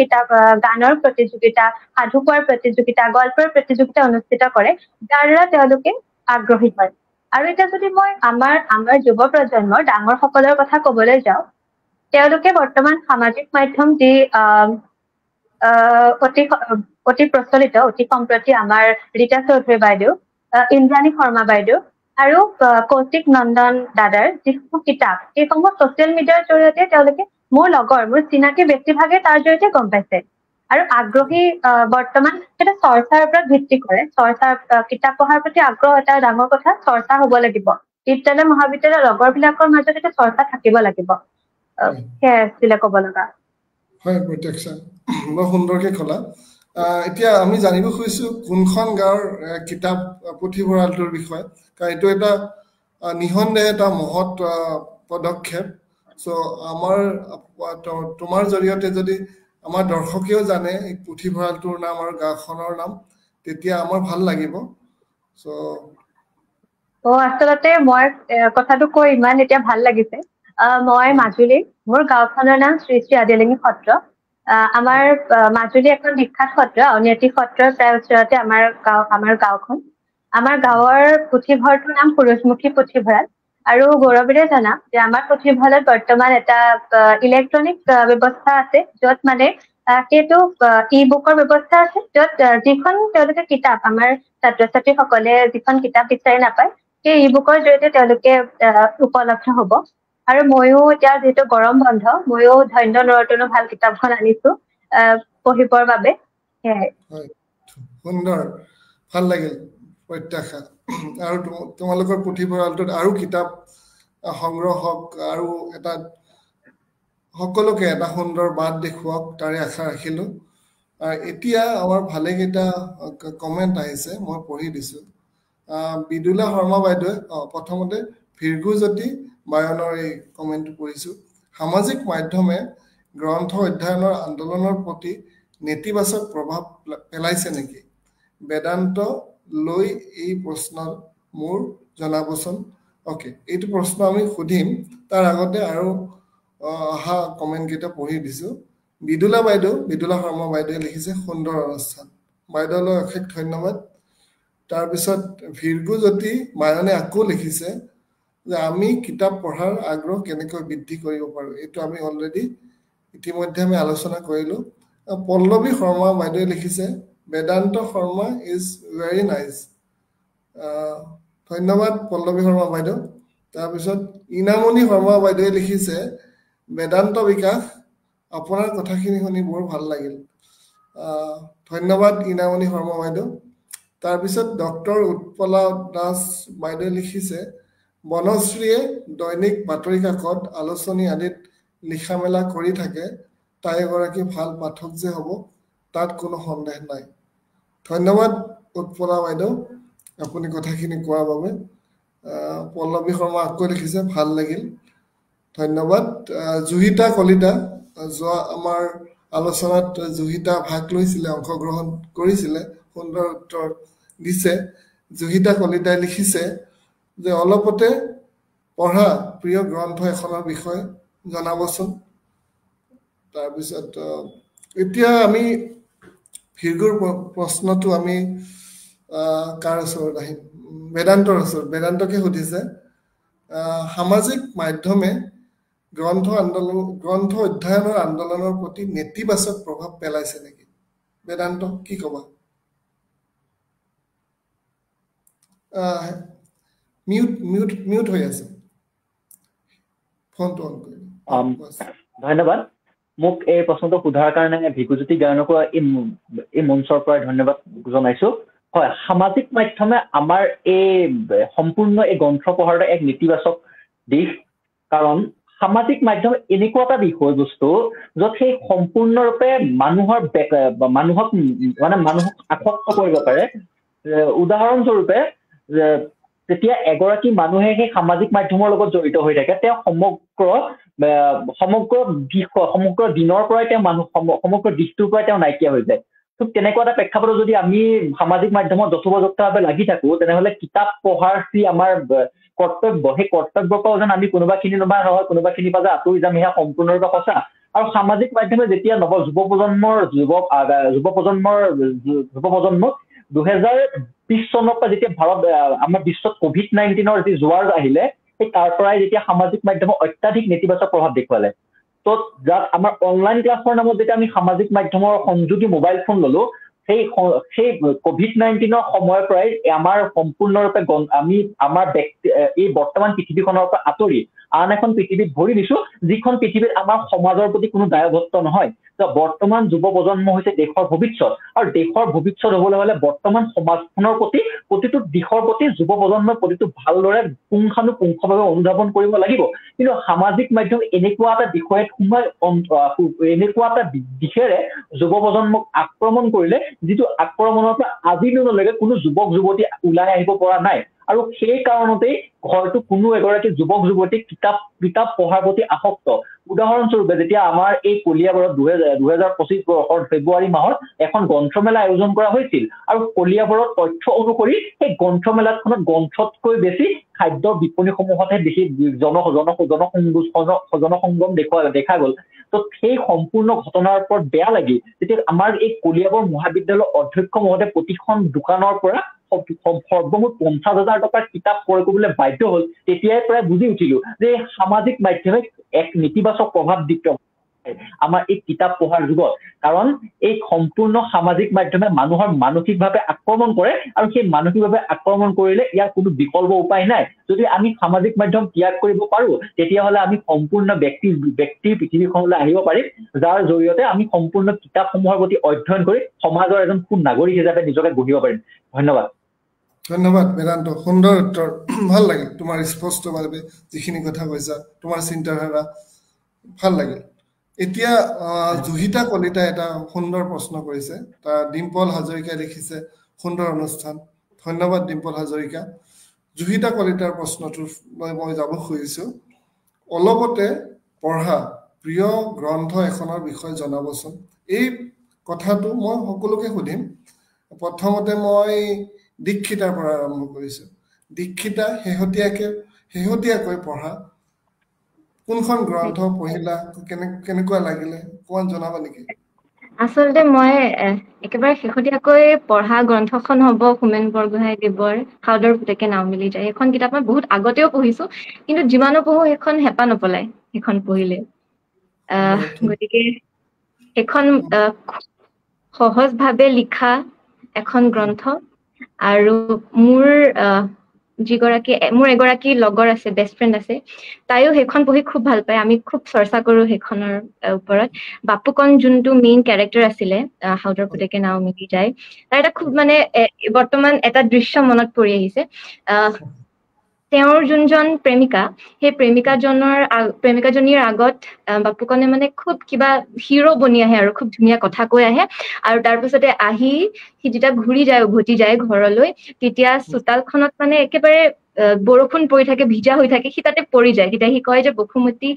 প্ৰতিযোগিতা সাধু কোৱাৰ প্ৰতিযোগিতা গল্পৰ প্ৰতিযোগিতা অনুষ্ঠিত কৰে যাৰ দ্বাৰা তেওঁলোকে আগ্ৰহী হয় আৰু এতিয়া যদি মই আমাৰ যুৱ প্ৰজন্মৰ ডাঙৰ সকলৰ কথা কবলৈ যাওঁ তেওঁলোকে বৰ্তমান সামাজিক মাধ্যম যি অতি প্ৰচলিত অতি সম্প্ৰতি আমাৰ ৰীতা চৌধুৰী বাইদেউ ইন্দ্ৰাণী শৰ্মা বাইদেউ আৰু কৌশিক নন্দন দাদাৰ যিসমূহ কিতাপ সেইসমূহ ছচিয়েল মিডিয়াৰ জৰিয়তে তেওঁলোকে মোৰ চিনাকি ব্যক্তিভাগে তাৰ জৰিয়তে গম পাইছে আৰু আগ্ৰহী বৰ্তমান এটা চৰ্চাৰ ওপৰত ভিত্তি কৰে কিতাপ পঢ়াৰ প্ৰতি আগ্ৰহ এটা ডাঙৰ কথা চৰ্চা হ'ব লাগিব বিদ্যালয় মহাবিদ্যালয়ৰ লগৰ বিলাকৰ মাজত এটা চৰ্চা থাকিব লাগিব সেয়াই আছিলে ক'ব লগা হয় প্ৰত্যক্ষা বৰ সুন্দৰকে ক'লা এতিয়া আমি জানিব খুজিছো কোনখন গাঁৱৰ কিতাপ পুথিভঁৰালটোৰ বিষয়ে কাৰণ এইটো এটা নিঃসন্দেহে এটা মহৎ পদক্ষেপ আমাৰ তোমাৰ জৰিয়তে যদি আমাৰ দৰ্শকেও জানে এই পুথিভঁৰালটোৰ নাম আৰু গাঁওখনৰ নাম তেতিয়া আমাৰ ভাল লাগিব আচলতে মই কথাটো কৈ ইমান এতিয়া ভাল লাগিছে মই মাজুলী, মোৰ গাঁওখনৰ নাম শ্ৰী শ্ৰী আদিলিঙি সত্ৰ। আমাৰ মাজুলী এখন বিখ্যাত সত্ৰ, আউনীআটী সত্ৰৰ প্ৰায় ওচৰতে আমাৰ গাঁওখন। আমাৰ গাঁৱৰ পুথিভঁৰালটোৰ নাম সুৰুযমুখী পুথিভঁৰাল। আৰু গৌৰৱেৰে জনাম যে আমাৰ পুথিভঁৰালত বৰ্তমান এটা ইলেক্ট্ৰনিক ব্যৱস্থা আছে, য'ত মানে সেইটো ই-বুকৰ ব্যৱস্থা আছে, য'ত যিখন তেওঁলোকে কিতাপ, আমাৰ ছাত্ৰ ছাত্ৰীসকলে যিখন কিতাপ বিচাৰি নাপায়, সেই ই-বুকৰ জৰিয়তে তেওঁলোকে উপলব্ধ হ'ব। আৰু ময়ো এতিয়া যিহেতু গৰম বন্ধ, ময়ো ধন্য নৰতনো ভাল কিতাপখন আনিছো পঢ়িবৰ বাবে। সুন্দৰ, ভাল লাগিল প্ৰত্যাশা। আৰু তোমালোকৰ পুথিভঁৰালটোত আৰু কিতাপ সংগ্ৰহ হওক, আৰু এটা সকলোকে এটা সুন্দৰ বাট দেখুৱাওক, তাৰে আশা ৰাখিলো। এতিয়া আমাৰ ভালেকেইটা কমেণ্ট আহিছে, মই পঢ়ি দিছো। বিদুলা শৰ্মা বাইদেৱে প্ৰথমতে ভীৰ্ঘুজ্যোতি বায়নৰ এই কমেণ্টটো পঢ়িছো। সামাজিক মাধ্যমে গ্ৰন্থ অধ্যয়নৰ আন্দোলনৰ প্ৰতি নেতিবাচক প্ৰভাৱ পেলাইছে নেকি? বেদান্ত লৈ এই প্ৰশ্ন মোৰ জনাবচোন। অ'কে, এইটো প্ৰশ্ন আমি সুধিম, তাৰ আগতে আৰু অহা কমেণ্ট কেইটা পঢ়ি দিছো। বিদুলা শৰ্মা বাইদেৱে লিখিছে সুন্দৰ অনুষ্ঠান। বাইদেউলৈ অশেষ ধন্যবাদ। তাৰপিছত ভীৰ্ঘুজ্যোতি বায়নে আকৌ লিখিছে যে আমি কিতাপ পঢ়াৰ আগ্ৰহ কেনেকৈ বৃদ্ধি কৰিব পাৰোঁ। এইটো আমি অলৰেডি ইতিমধ্যে আমি আলোচনা কৰিলোঁ। পল্লৱী শৰ্মা বাইদেৱে লিখিছে Vedanta Sharma is very nice. ধন্যবাদ পল্লৱী শৰ্মা বাইদেউ। তাৰপিছত ইনামণি শৰ্মা বাইদেৱে লিখিছে বেদান্ত বিকাশ, আপোনাৰ কথাখিনি শুনি বৰ ভাল লাগিল। ধন্যবাদ ইনামণি শৰ্মা বাইদেউ। তাৰপিছত ডক্টৰ উৎপলা দাস বাইদেৱে লিখিছে বনশ্ৰীয়ে দৈনিক বাতৰি কাকত, আলোচনী আদিত লিখা মেলা কৰি থাকে, তাই এগৰাকী ভাল পাঠক যে হ'ব তাত কোনো সন্দেহ নাই। ধন্যবাদ উৎপলা বাইদেউ, আপুনি কথাখিনি কোৱাৰ বাবে। পল্লৱী শৰ্মা আকৌ লিখিছে ভাল লাগিল, ধন্যবাদ। জুহিতা কলিতা, যোৱা আমাৰ আলোচনাত জুহিতা ভাগ লৈছিলে, অংশগ্ৰহণ কৰিছিলে, সুন্দৰ উত্তৰ দিছে। জুহিতা কলিতাই লিখিছে যে অলপতে পঢ়া প্ৰিয় গ্ৰন্থ এখনৰ বিষয়ে জনাবচোন। তাৰপিছত এতিয়া আমি ভীৰ্ঘুৰ প্ৰশ্নটো আমি কাৰ ওচৰত আহিম? বেদান্তৰ ওচৰত। বেদান্তকে সুধিছে সামাজিক মাধ্যমে গ্ৰন্থ অধ্যয়নৰ আন্দোলনৰ প্ৰতি নেতিবাচক প্ৰভাৱ পেলাইছে নেকি? বেদান্ত কি ক'বা? মিউট হৈ আছে, ফোনটো অন কৰি। ধন্যবাদ। মোক এই প্ৰশ্নটো সোধাৰ কাৰণে ভীৰ্ঘুজ্যোতি গায়নকো এই মঞ্চৰ পৰা ধন্যবাদ জনাইছো। হয়, সামাজিক মাধ্যমে আমাৰ এই সম্পূৰ্ণ এই গ্ৰন্থ পঢ়াৰ এক নেতিবাচক দিশ। কাৰণ সামাজিক মাধ্যম এনেকুৱা এটা বিষয়বস্তু য'ত সেই সম্পূৰ্ণৰূপে মানুহক আসক্ত কৰিব পাৰে। উদাহৰণস্বৰূপে যেতিয়া এগৰাকী মানুহে সেই সামাজিক মাধ্যমৰ লগত জড়িত হৈ থাকে, তেওঁ সমগ্ৰ দিনৰ পৰাই তেওঁ সমগ্ৰ দিশটোৰ পৰাই তেওঁ নাইকিয়া হৈ যায়। ঠিক তেনেকুৱা এটা প্ৰেক্ষাপটত যদি আমি সামাজিক মাধ্যমত যথোপযুক্তভাৱে লাগি থাকো, তেনেহলে কিতাপ পঢ়াৰ যি আমাৰ কৰ্তব্য, সেই কৰ্তব্যৰ পৰা যেন আমি কোনোবাখিনি নহয় কোনোবাখিনি পৰা যে আঁতৰি যাম, সেয়া সম্পূৰ্ণৰূপে সঁচা। আৰু সামাজিক মাধ্যমে যেতিয়া যুৱ প্ৰজন্মৰ 2020 চনৰ পৰা যেতিয়া আমাৰ বিশ্বত COVID-19 যি জোৱাৰ আহিলে, সেই তাৰ পৰাই যেতিয়া সামাজিক মাধ্যমৰ অত্যাধিক নেতিবাচক প্ৰভাৱ দেখুৱালে। তো যাত আমাৰ অনলাইন ক্লাছৰ নামত যেতিয়া আমি সামাজিক মাধ্যমৰ সংযোগী মোবাইল ফোন ললো, সেই COVID-19 সময়ৰ পৰাই আমাৰ সম্পূৰ্ণৰূপে আমি আমাৰ এই বৰ্তমান পৃথিৱীখনৰ পৰা আঁতৰি আন এখন পৃথিৱীত ভৰি দিছো, যিখন পৃথিৱীত আমাৰ সমাজৰ প্ৰতি কোনো দায়বদ্ধ নহয়। বৰ্তমান যুৱ প্ৰজন্ম হৈছে দেশৰ ভৱিষ্যত, আৰু দেশৰ ভৱিষ্যত হবলৈ হলে বৰ্তমান সমাজখনৰ প্ৰতিটো দিশৰ প্ৰতি যুৱ প্ৰজন্মৰ প্ৰতিটো ভালদৰে পুংখানুপুংখভাৱে অনুধাৱন কৰিব লাগিব। কিন্তু সামাজিক মাধ্যম এনেকুৱা এটা বিষয়ত এনেকুৱা এটা দিশেৰে যুৱ প্ৰজন্মক আক্ৰমণ কৰিলে, যিটো আক্ৰমণৰ পৰা আজিলৈকে কোনো যুৱক যুৱতী ওলাই আহিব পৰা নাই। আৰু সেই কাৰণতেই হয়তো কোনো এগৰাকী যুৱক যুৱতী কিতাপ পঢ়াৰ প্ৰতি আসক্ত। উদাহৰণস্বৰূপে যেতিয়া আমাৰ এই কলিয়াবৰত 2025 বৰ্ষৰ ফেব্ৰুৱাৰী মাহত এখন গ্ৰন্থমেলা আয়োজন কৰা হৈছিল আৰু কলিয়াবৰত তথ্য অনুসৰি সেই গ্ৰন্থমেলাখনত গ্ৰন্থতকৈ বেছি খাদ্যৰ বিপণীসমূহতহে বেছি জনসংগম দেখা গ'ল। তো সেই সম্পূৰ্ণ ঘটনাৰ ওপৰত বেয়া লাগি যেতিয়া আমাৰ এই কলিয়াবৰ মহাবিদ্যালয়ৰ অধ্যক্ষ মহোদয়ে প্ৰতিখন দোকানৰ পৰা সৰ্বমুঠ 50,000 টকাৰ কিতাপ ক্ৰয় কৰিবলৈ বাধ্য হ'ল, তেতিয়াই প্ৰায় বুজি উঠিলো যে সামাজিক মাধ্যমে এক নেতিবাচক প্ৰভাৱ দিছে আমাৰ এই কিতাপ পঢ়াৰ যুগত। কাৰণ এই সম্পূৰ্ণ সামাজিক মাধ্যমে মানুহৰ মানসিকভাৱে আক্ৰমণ কৰে আৰু সেই মানসিকভাৱে আক্ৰমণ কৰিলে ইয়াৰ কোনো বিকল্প উপায় নাই। যদি আমি সামাজিক মাধ্যম ত্যাগ কৰিব পাৰো তেতিয়াহ'লে আমি সম্পূৰ্ণ ব্যক্তিৰ পৃথিৱীখনলৈ আহিব পাৰিম, যাৰ জৰিয়তে আমি সম্পূৰ্ণ কিতাপসমূহৰ প্ৰতি অধ্যয়ন কৰি সমাজৰ এজন সুনাগৰিক হিচাপে নিজকে গঢ়িব পাৰিম। ধন্যবাদ। ধন্যবাদ বেদান্ত, সুন্দৰ উত্তৰ, ভাল লাগিল তোমাৰ স্পষ্টভাৱে যিখিনি কথা কৈছা, তোমাৰ চিন্তাধাৰা ভাল লাগিল। এতিয়া জুহিতা কলিতাই এটা সুন্দৰ প্ৰশ্ন কৰিছে, তাৰ ডিম্পল হাজৰিকাই লিখিছে সুন্দৰ অনুষ্ঠান, ধন্যবাদ ডিম্পল হাজৰিকা। জুহিতা কলিতাৰ প্ৰশ্নটোৰ মই যাব খুজিছো, অলপতে পঢ়া প্ৰিয় গ্ৰন্থ এখনৰ বিষয়ে জনাবচোন। এই কথাটো মই সকলোকে সুধিম। প্ৰথমতে মই দীক্ষিতাৰ পৰা আৰম্ভ কৰিছো। দীক্ষিতা শেহতীয়াকৈ পঢ়া কোনখন গ্ৰন্থ পঢ়িলা, কেনেকুৱা লাগিলে অকমান জনাবা নেকি? আচলতে মই একেবাৰে শেহতীয়াকৈ পঢ়া গ্ৰন্থখন হ'ব হোমেন বৰগোহাঁই দেৱৰ সাউদৰ পুতেকে নাও মিলি যায়। সেইখন কিতাপ মই বহুত আগতেও পঢ়িছো, কিন্তু যিমানো পঢ়ো সেইখন হেঁপাহ নপলায় সেইখন পঢ়িলে। গতিকে সেইখন সহজভাৱে লিখা এখন গ্ৰন্থ। আৰু মোৰ এগৰাকী লগৰ আছে, বেষ্ট ফ্ৰেণ্ড আছে, তাইও সেইখন পঢ়ি খুব ভাল পায়। আমি খুব চৰ্চা কৰো সেইখনৰ ওপৰত। বাপুকণ যোনটো মেইন কেৰেক্টাৰ আছিলে সাউদৰ পুতেকে নাও মিলি যায়, তাৰ এটা খুব মানে বৰ্তমান এটা দৃশ্য মনত পৰি আহিছে। তেওঁৰ যোনজন প্ৰেমিকা, সেই প্ৰেমিকাজনীৰ আগত বাপুকণে মানে খুব কিবা হিৰো বনি আহে আৰু খুব ধুনীয়া কথা কৈ আহে, আৰু তাৰ পিছতে আহি সি যেতিয়া উভতি যায় ঘৰলৈ, তেতিয়া চোতালখনত মানে একেবাৰে বৰষুণ পৰি থাকে, ভিজা হৈ থাকে, সি তাতে পৰি যায়। তেতিয়া সি কয় যে বসুমতী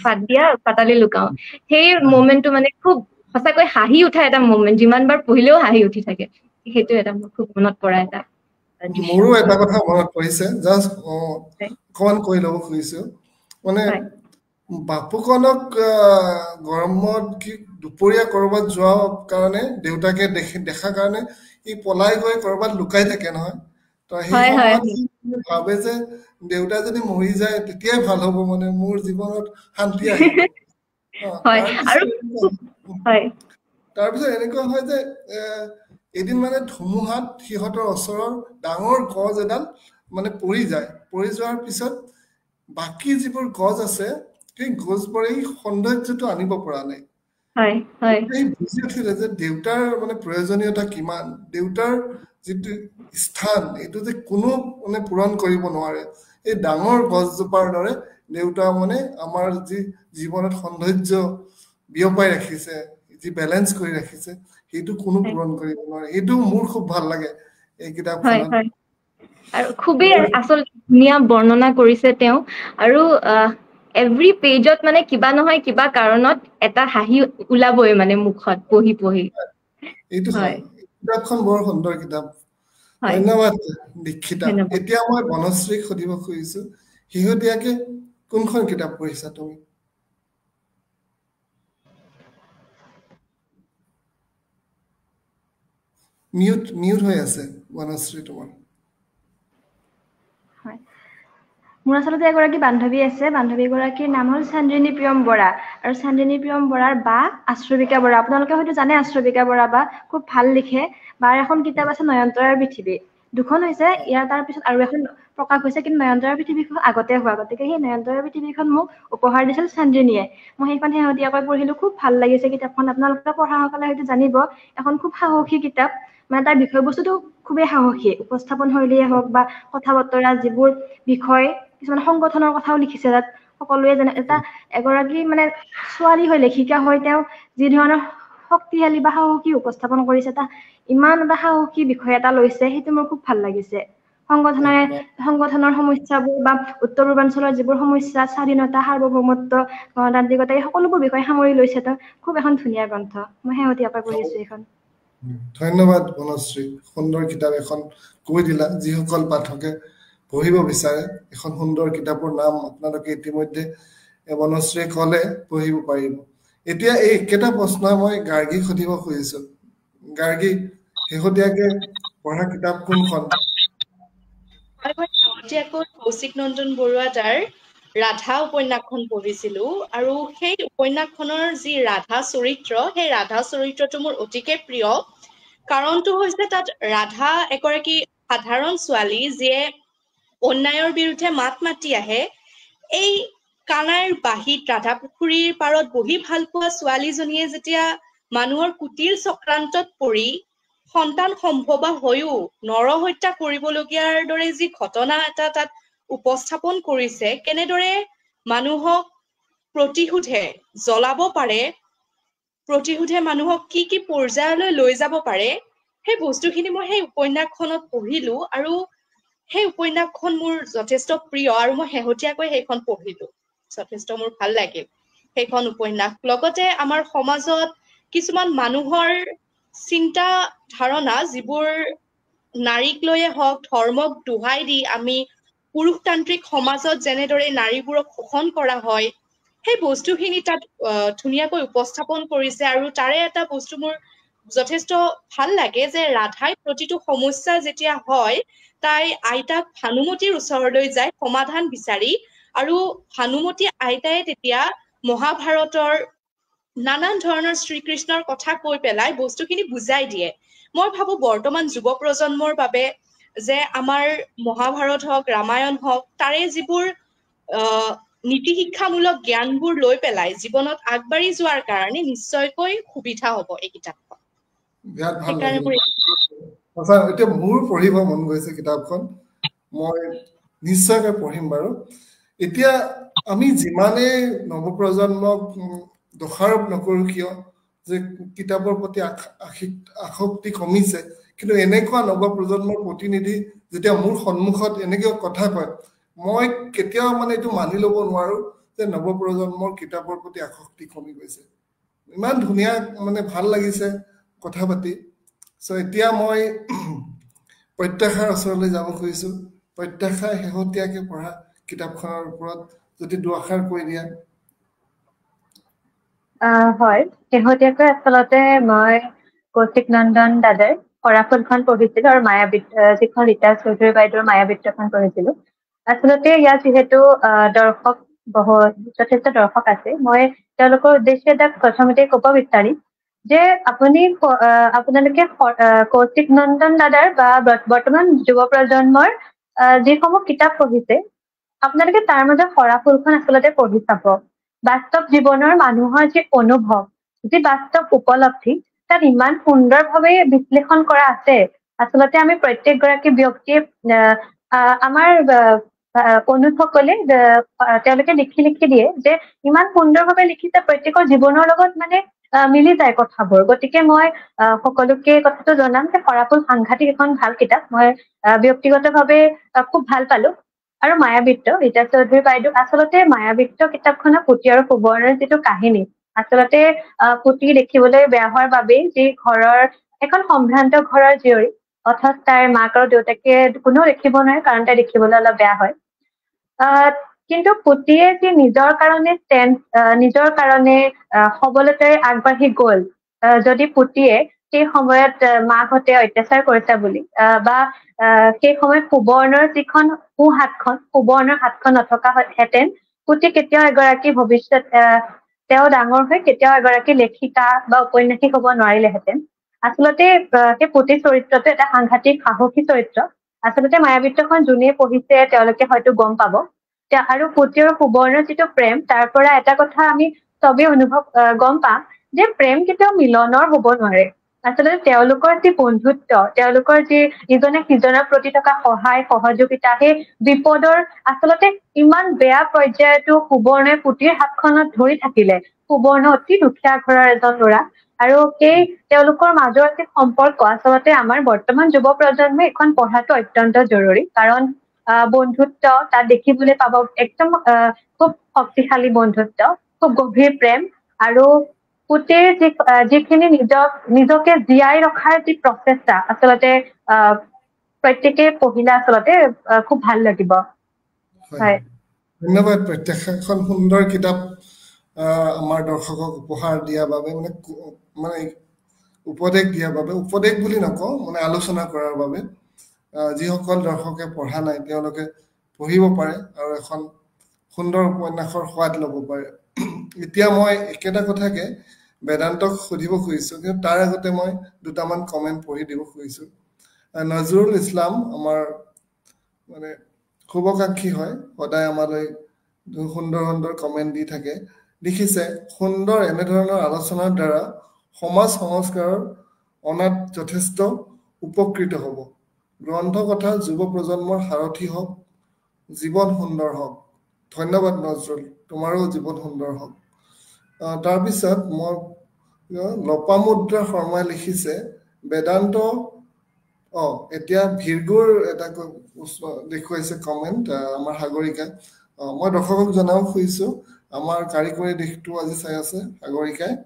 ফাট দিয়া পাতালে লুকাও। সেই মমেণ্টটো মানে খুব সঁচাকৈ হাঁহি উঠা এটা মমেণ্ট, যিমানবাৰ পঢ়িলেও হাঁহি উঠি থাকে। সেইটো এটা মোৰ খুব মনত পৰা এটা। মোৰো এটা কথা মনত পৰিছে, জাষ্ট অকমান কৈ ল'ব খুজিছো। মানে বাপুকণক গৰমত কি দুপৰীয়া কৰবাত যোৱা কাৰণে দেউতাকে দেখা কাৰণে সি পলাই গৈ কৰবাত লুকাই থাকে নহয়। তো সেই সময়ত ভাবে যে দেউতা যদি মৰি যায় তেতিয়াই ভাল হ'ব, মানে মোৰ জীৱনত শান্তি আহিব। তাৰপিছত এনেকুৱা হয় যে এদিন মানে ধুমুহাত সিহঁতৰ ওচৰৰ ডাঙৰ গছ এডাল মানে পৰি যোৱাৰ পিছত বাকী যিবোৰ গছ আছে সেই গছবোৰে সৌন্দৰ্যটো আনিব পৰা নাই। বুজি উঠিলে যে দেউতাৰ মানে প্ৰয়োজনীয়তা কিমান, দেউতাৰ যিটো স্থান এইটো যে কোনো মানে পূৰণ কৰিব নোৱাৰে। এই ডাঙৰ গছজোপাৰ দৰে দেউতা মানে আমাৰ যি জীৱনত সৌন্দৰ্য বিয়পাই ৰাখিছে, যি বেলেঞ্চ কৰি ৰাখিছে, সেইটো কোনো পূৰণ কৰিব নোৱাৰে। এইটো মোৰ খুব ভাল লাগে এই কিতাপখনত। আৰু খুবেই আচলতে ধুনীয়া বৰ্ণনা কৰিছে তেওঁ। আৰু এভৰি পেজত মানে কিবা নহয় কিবা কাৰণত এটা হাঁহি ওলাবই মানে মুখত পঢ়ি। এইটো কিতাপখন বৰ সুন্দৰ কিতাপ। ধন্যবাদ দীক্ষিতা। এতিয়া মই বনশ্ৰীক সুধিব খুজিছো, শেহতীয়াকে কোনখন কিতাপ পঢ়িছা তুমি? মিউট হৈ আছে বনশ্ৰী তোমাৰ। মোৰ আচলতে এগৰাকী বান্ধৱী আছে, বান্ধৱীগৰাকীৰ নাম হ'ল চান্দিনী প্ৰিয়ম বৰা। আৰু চান্দিনী প্ৰিয়ম বৰাৰ বা আশ্ৰবিকা বৰা, আপোনালোকে হয়তো জানে আশ্ৰবিকা বৰা বা, খুব ভাল লিখে। বাৰ এখন কিতাপ আছে নয়নতৰাৰ পৃথিৱী, দুখন হৈছে, ইয়াৰ তাৰ পিছত আৰু এখন প্ৰকাশ হৈছে, কিন্তু নয়নতৰাৰ পৃথিৱীখন আগতে হোৱা। গতিকে সেই নয়নতৰাৰ পৃথিৱীখন মোক উপহাৰ দিছিল চান্দিনীয়ে। মই সেইখন শেহতীয়াকৈ পঢ়িলো, খুব ভাল লাগিছে কিতাপখন। আপোনালোকে পঢ়াসকলে হয়তো জানিব, এখন খুব সাহসী কিতাপ। মানে তাৰ বিষয়বস্তুটো খুবেই সাহসী, উপস্থাপন শৈলীয়ে হওক বা কথা বতৰা, যিবোৰ বিষয়, কিছুমান সংগঠনৰ কথাও লিখিছে তাত। সকলোৱে জানে এগৰাকী মানে ছোৱালী হৈ, লেখিকা হৈ তেওঁ যি ধৰণৰ শক্তিশালী বা সাহসী উপস্থাপন কৰিছে, ইমান এটা সাহসী বিষয় এটা লৈছে, সেইটো মোৰ খুব ভাল লাগিছে। সংগঠনৰ সমস্যাবোৰ বা উত্তৰ পূৰ্বাঞ্চলৰ যিবোৰ সমস্যা, স্বাধীনতা, সাৰ্বভৌমত্ব, গণতান্ত্ৰিকতা এই সকলোবোৰ বিষয় সামৰি লৈছে। তো খুব এখন ধুনীয়া গ্ৰন্থ, মই শেহতীয়াকৈ পঢ়িছো এইখন। ধন্যবাদ বনশ্ৰী, সুন্দৰ কিতাপ এখন কৈ দিলা। যিসকল পাঠকে পঢ়িব বিচাৰে এখন সুন্দৰ কিতাপৰ নাম আপোনালোকে ইতিমধ্যে বনশ্ৰীয়ে ক'লে, পঢ়িব পাৰিব। এতিয়া এই একেটা প্ৰশ্ন মই গাৰ্গীক সুধিব খুজিছো। গাৰ্গী, শেহতীয়াকে পঢ়া কিতাপ কোনখন? শেহতীয়াকৈ কৌশিক নন্দন বৰুৱা তাৰ ৰাধা উপন্যাসখন পঢ়িছিলো, আৰু সেই উপন্যাসখনৰ যি ৰাধা চৰিত্ৰ, সেই ৰাধা চৰিত্ৰটো মোৰ অতিকে প্ৰিয়। কাৰণটো হৈছে তাত ৰাধা এগৰাকী সাধাৰণ ছোৱালী যিয়ে অন্যায়ৰ বিৰুদ্ধে মাত মাতি আহে। এই কানাইৰ বাঁহীত ৰাধা পুখুৰীৰ পাৰত বহি ভাল পোৱা ছোৱালীজনীয়ে যেতিয়া মানুহৰ কুটিল চক্ৰান্তত পৰি সন্তান সম্ভৱা হৈও নৰহত্যা কৰিবলগীয়াৰ দৰে যি ঘটনা এটা তাত উপস্থাপন কৰিছে, কেনেদৰে মানুহক প্ৰতিশোধে জ্বলাব পাৰে, প্ৰতিশোধে মানুহক কি কি পৰ্যায়লৈ লৈ যাব পাৰে, সেই বস্তুখিনি মই সেই উপন্যাসখনত পঢ়িলো, আৰু সেই উপন্যাসখন মোৰ যথেষ্ট প্ৰিয়, আৰু মই শেহতীয়াকৈ সেইখন পঢ়িলো। যথেষ্ট মোৰ ভাল লাগিল সেইখন উপন্যাস। লগতে আমাৰ সমাজত কিছুমান মানুহৰ চিন্তা ধাৰণা, যিবোৰ নাৰীক লৈয়ে হওক, ধৰ্মক দোহাই দি আমি পুৰুষতান্ত্ৰিক সমাজত যেনেদৰে নাৰীবোৰক শোষণ কৰা হয়, সেই বস্তুখিনি তাত ধুনীয়াকৈ উপস্থাপন কৰিছে। আৰু তাৰে এটা বস্তু মোৰ যথেষ্ট ভাল লাগে যে ৰাধাই প্ৰতিটো সমস্যা যেতিয়া হয়, তাই আইতাক ভানুমতীৰ ওচৰলৈ যায় সমাধান বিচাৰি, আৰু ভানুমতী আইতাই তেতিয়া মহাভাৰতৰ নানান ধৰণৰ শ্ৰীকৃষ্ণৰ কথা কৈ পেলাই বস্তুখিনি বুজাই দিয়ে। মই ভাবো বৰ্তমান যুৱ প্ৰজন্মৰ বাবে যে আমাৰ মহাভাৰত হওক, ৰামায়ণ হওক, তাৰে যিবোৰ নীতি শিক্ষামূলক জ্ঞানবোৰ লৈ পেলাই জীৱনত আগবাঢ়ি যোৱাৰ কাৰণে নিশ্চয়কৈ সুবিধা হ'ব এই কিতাপখন। বিৰাট ভাল লাগিল। সঁচা, এতিয়া মোৰ পঢ়িব মন গৈছে কিতাপখন, মই নিশ্চয়কৈ পঢ়িম বাৰু। এতিয়া আমি যিমানে নৱপ্ৰজন্মক দোষাৰোপ নকৰো কিয় যে কিতাপৰ প্ৰতি আসক্তি কমিছে, কিন্তু এনেকুৱা নৱপ্ৰজন্মৰ প্ৰতিনিধি যেতিয়া মোৰ সন্মুখত এনেকৈ কথা কয়, মই কেতিয়াও মানে এইটো মানি ল'ব নোৱাৰো যে নৱপ্ৰজন্মৰ কিতাপৰ প্ৰতি আসক্তি কমি গৈছে। ইমান ধুনীয়া মানে ভাল লাগিছে কথা পাতি। চ' এতিয়া মই প্ৰত্যাশাৰ ওচৰলৈ যাব খুজিছো। প্ৰত্যাশাই শেহতীয়াকে পঢ়া কিতাপখনৰ ওপৰত যদি দুআষাৰ কৈ দিয়া। হয়, শেহতীয়াকৈ আচলতে মই কৌশিক নন্দন দাদাৰ সৰাফুলখন পঢ়িছিলো, আৰু যিখন ৰীতা চৌধুৰী বাইদেউৰ মায়াবৃত্তখন পঢ়িছিলো। আচলতে ইয়াত যিহেতু যথেষ্ট দৰ্শক আছে, মই তেওঁলোকৰ উদ্দেশ্যে এটা প্ৰথমতে ক'ব বিচাৰিম যে আপোনালোকে কৌশিক নন্দন দাদাৰ বা বৰ্তমান যুৱ প্ৰজন্মৰ যিসমূহ কিতাপ পঢ়িছে, আপোনালোকে তাৰ মাজত সৰাফুলখন আচলতে পঢ়ি চাব। বাস্তৱ জীৱনৰ মানুহৰ যি অনুভৱ, যি বাস্তৱ উপলব্ধি, তাত ইমান সুন্দৰভাৱে বিশ্লেষণ কৰা আছে। আচলতে আমি প্ৰত্যেকগৰাকী ব্যক্তিয়ে আমাৰ অনুজসকলে তেওঁলোকে লিখি দিয়ে যে ইমান সুন্দৰভাৱে লিখিছে, প্ৰত্যেকৰ জীৱনৰ লগত মানে মিলি যায় কথাবোৰ। গতিকে মই সকলোকে কথাটো জনাম যে সৰাফুল সাংঘাতিক এখন ভাল কিতাপ, মই ব্যক্তিগতভাৱে খুব ভাল পালো। আৰু মায়াবৃত্ত, ৰীতা চৌধুৰী বাইদেউ, আচলতে মায়াবৃত্ত কিতাপখনৰ পুতি আৰু সুবৰ্ণৰ যিটো কাহিনী, আচলতে পুতি দেখিবলৈ বেয়া হোৱাৰ বাবেই, যি এখন সম্ভ্ৰান্ত ঘৰৰ জীয়ৰী, অথচ তাইৰ মাক আৰু দেউতাকে কোনেও দেখিব নোৱাৰে, কাৰণ তাই দেখিবলৈ অলপ বেয়া হয়। কিন্তু পুতিয়ে যি নিজৰ কাৰণে সবলতাৰে আগবাঢ়ি গল, যদি পুতিয়ে সেই সময়ত মাকহঁতে অত্যাচাৰ কৰিছে বুলি বা সেই সময়ত সুবৰ্ণৰ যিখন সুবৰ্ণৰ হাতখন নথকা হেঁতেন পুতি কেতিয়াও এগৰাকী ভৱিষ্যত তেওঁ ডাঙৰ হৈ কেতিয়াও এগৰাকী লেখিকা বা ঔপন্যাসিক হ'ব নোৱাৰিলেহেঁতেন। আচলতে সেই পুতি চৰিত্ৰটো এটা সাংঘাতিক সাহসী চৰিত্ৰ। আচলতে মায়াবৃত্তখন যোনে পঢ়িছে তেওঁলোকে হয়তো গম পাব। আৰু পুতি আৰু সুবৰ্ণৰ যিটো প্ৰেম, তাৰ পৰা এটা কথা আমি চবেই গম পাম যে প্ৰেম কেতিয়াও মিলনৰ হ'ব নোৱাৰে। আচলতে তেওঁলোকৰ যি বন্ধুত্ব, তেওঁলোকৰ যি ইজনে সিজনৰ প্ৰতি থকা সহায় সহযোগিতা, সেই বিপদৰ আচলতে ইমান বেয়া পৰ্যায়তো সুবৰ্ণই পুতিৰ হাতখনত ধৰি থাকিলে। সুবৰ্ণ অতি দুখীয়া ঘৰৰ এজন ল'ৰা, আৰু সেই তেওঁলোকৰ মাজৰ যি সম্পৰ্ক আচলতে আমাৰ বৰ্তমান যুৱ প্ৰজন্মই এখন পঢ়াটো অত্যন্ত জৰুৰী কাৰণ বন্ধুত্ব তাত দেখিবলৈ পাব একদম খুব শক্তিশালী বন্ধুত্ব খুব গভীৰ প্ৰেম আৰু গোটেই যিখিনি নিজকে জীয়াই ৰখাৰ যি প্ৰচেষ্টা আচলতে প্ৰত্যেকে পঢ়িলে আচলতে খুব ভাল লাগিব হয় ধন্যবাদ প্ৰত্যক্ষা এখন সুন্দৰ কিতাপ আমাৰ দৰ্শকক উপহাৰ দিয়াৰ বাবে মানে উপদেশ দিয়াৰ বাবে উপদেশ বুলি নকওঁ মানে আলোচনা কৰাৰ বাবে যিসকল দৰ্শকে পঢ়া নাই তেওঁলোকে পঢ়িব পাৰে আৰু এখন সুন্দৰ উপন্যাসৰ সোৱাদ ল'ব পাৰে এতিয়া মই একেটা কথাকে বেদান্তক সুধিব খুজিছোঁ কিন্তু তাৰ আগতে মই দুটামান কমেণ্ট পঢ়ি দিব খুজিছোঁ নজৰুল ইছলাম আমাৰ মানে শুভকাংক্ষী হয় সদায় আমালৈ সুন্দৰ সুন্দৰ কমেণ্ট দি থাকে লিখিছে সুন্দৰ এনেধৰণৰ আলোচনাৰ দ্বাৰা সমাজ সংস্কাৰৰ অনাত যথেষ্ট উপকৃত হ'ব গ্ৰন্থ কথা যুৱ প্ৰজন্মৰ সাৰথি হওক জীৱন সুন্দৰ হওক ধন্যবাদ নজৰুল তোমাৰো জীৱন সুন্দৰ হওক তাৰপিছত মই লপামুদ্ৰা শৰ্মাই লিখিছে বেদান্ত এতিয়া ভিৰগুৰ এটা দেখুৱাইছে কমেণ্ট আমাৰ সাগৰিকা মই দৰ্শকক জনাব খুজিছোঁ আমাৰ কাৰিকৰী দিশটো আজি চাই আছে সাগৰিকাই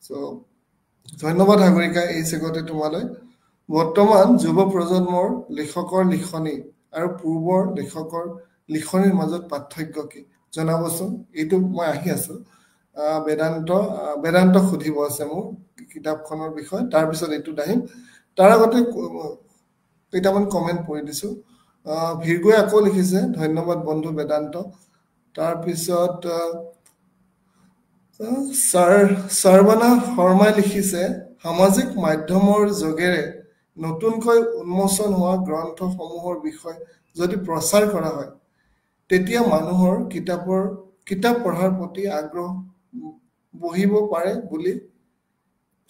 চ' ধন্যবাদ সাগৰিকা এই চেগতে তোমালৈ বৰ্তমান যুৱ প্ৰজন্মৰ লেখকৰ লিখনি আৰু পূৰ্বৰ লেখকৰ লিখনিৰ মাজত পাৰ্থক্য কি জনাবচোন এইটো মই আহি আছোঁ বেদান্ত সুধিব আছে মোৰ কিতাপখনৰ বিষয়ে তাৰপিছত এইটো আহিম তাৰ আগতে কেইটামান কমেণ্ট পঢ়ি দিছোঁ ভিৰগুৱে আকৌ লিখিছে ধন্যবাদ বন্ধু বেদান্ত তাৰপিছত সৰ্বনা শৰ্মাই লিখিছে সামাজিক মাধ্যমৰ যোগেৰে নতুনকৈ উন্মোচন হোৱা গ্ৰন্থসমূহৰ বিষয়ে যদি প্ৰচাৰ কৰা হয় তেতিয়া মানুহৰ কিতাপ পঢ়াৰ প্ৰতি আগ্ৰহ বহিব পাৰে বুলি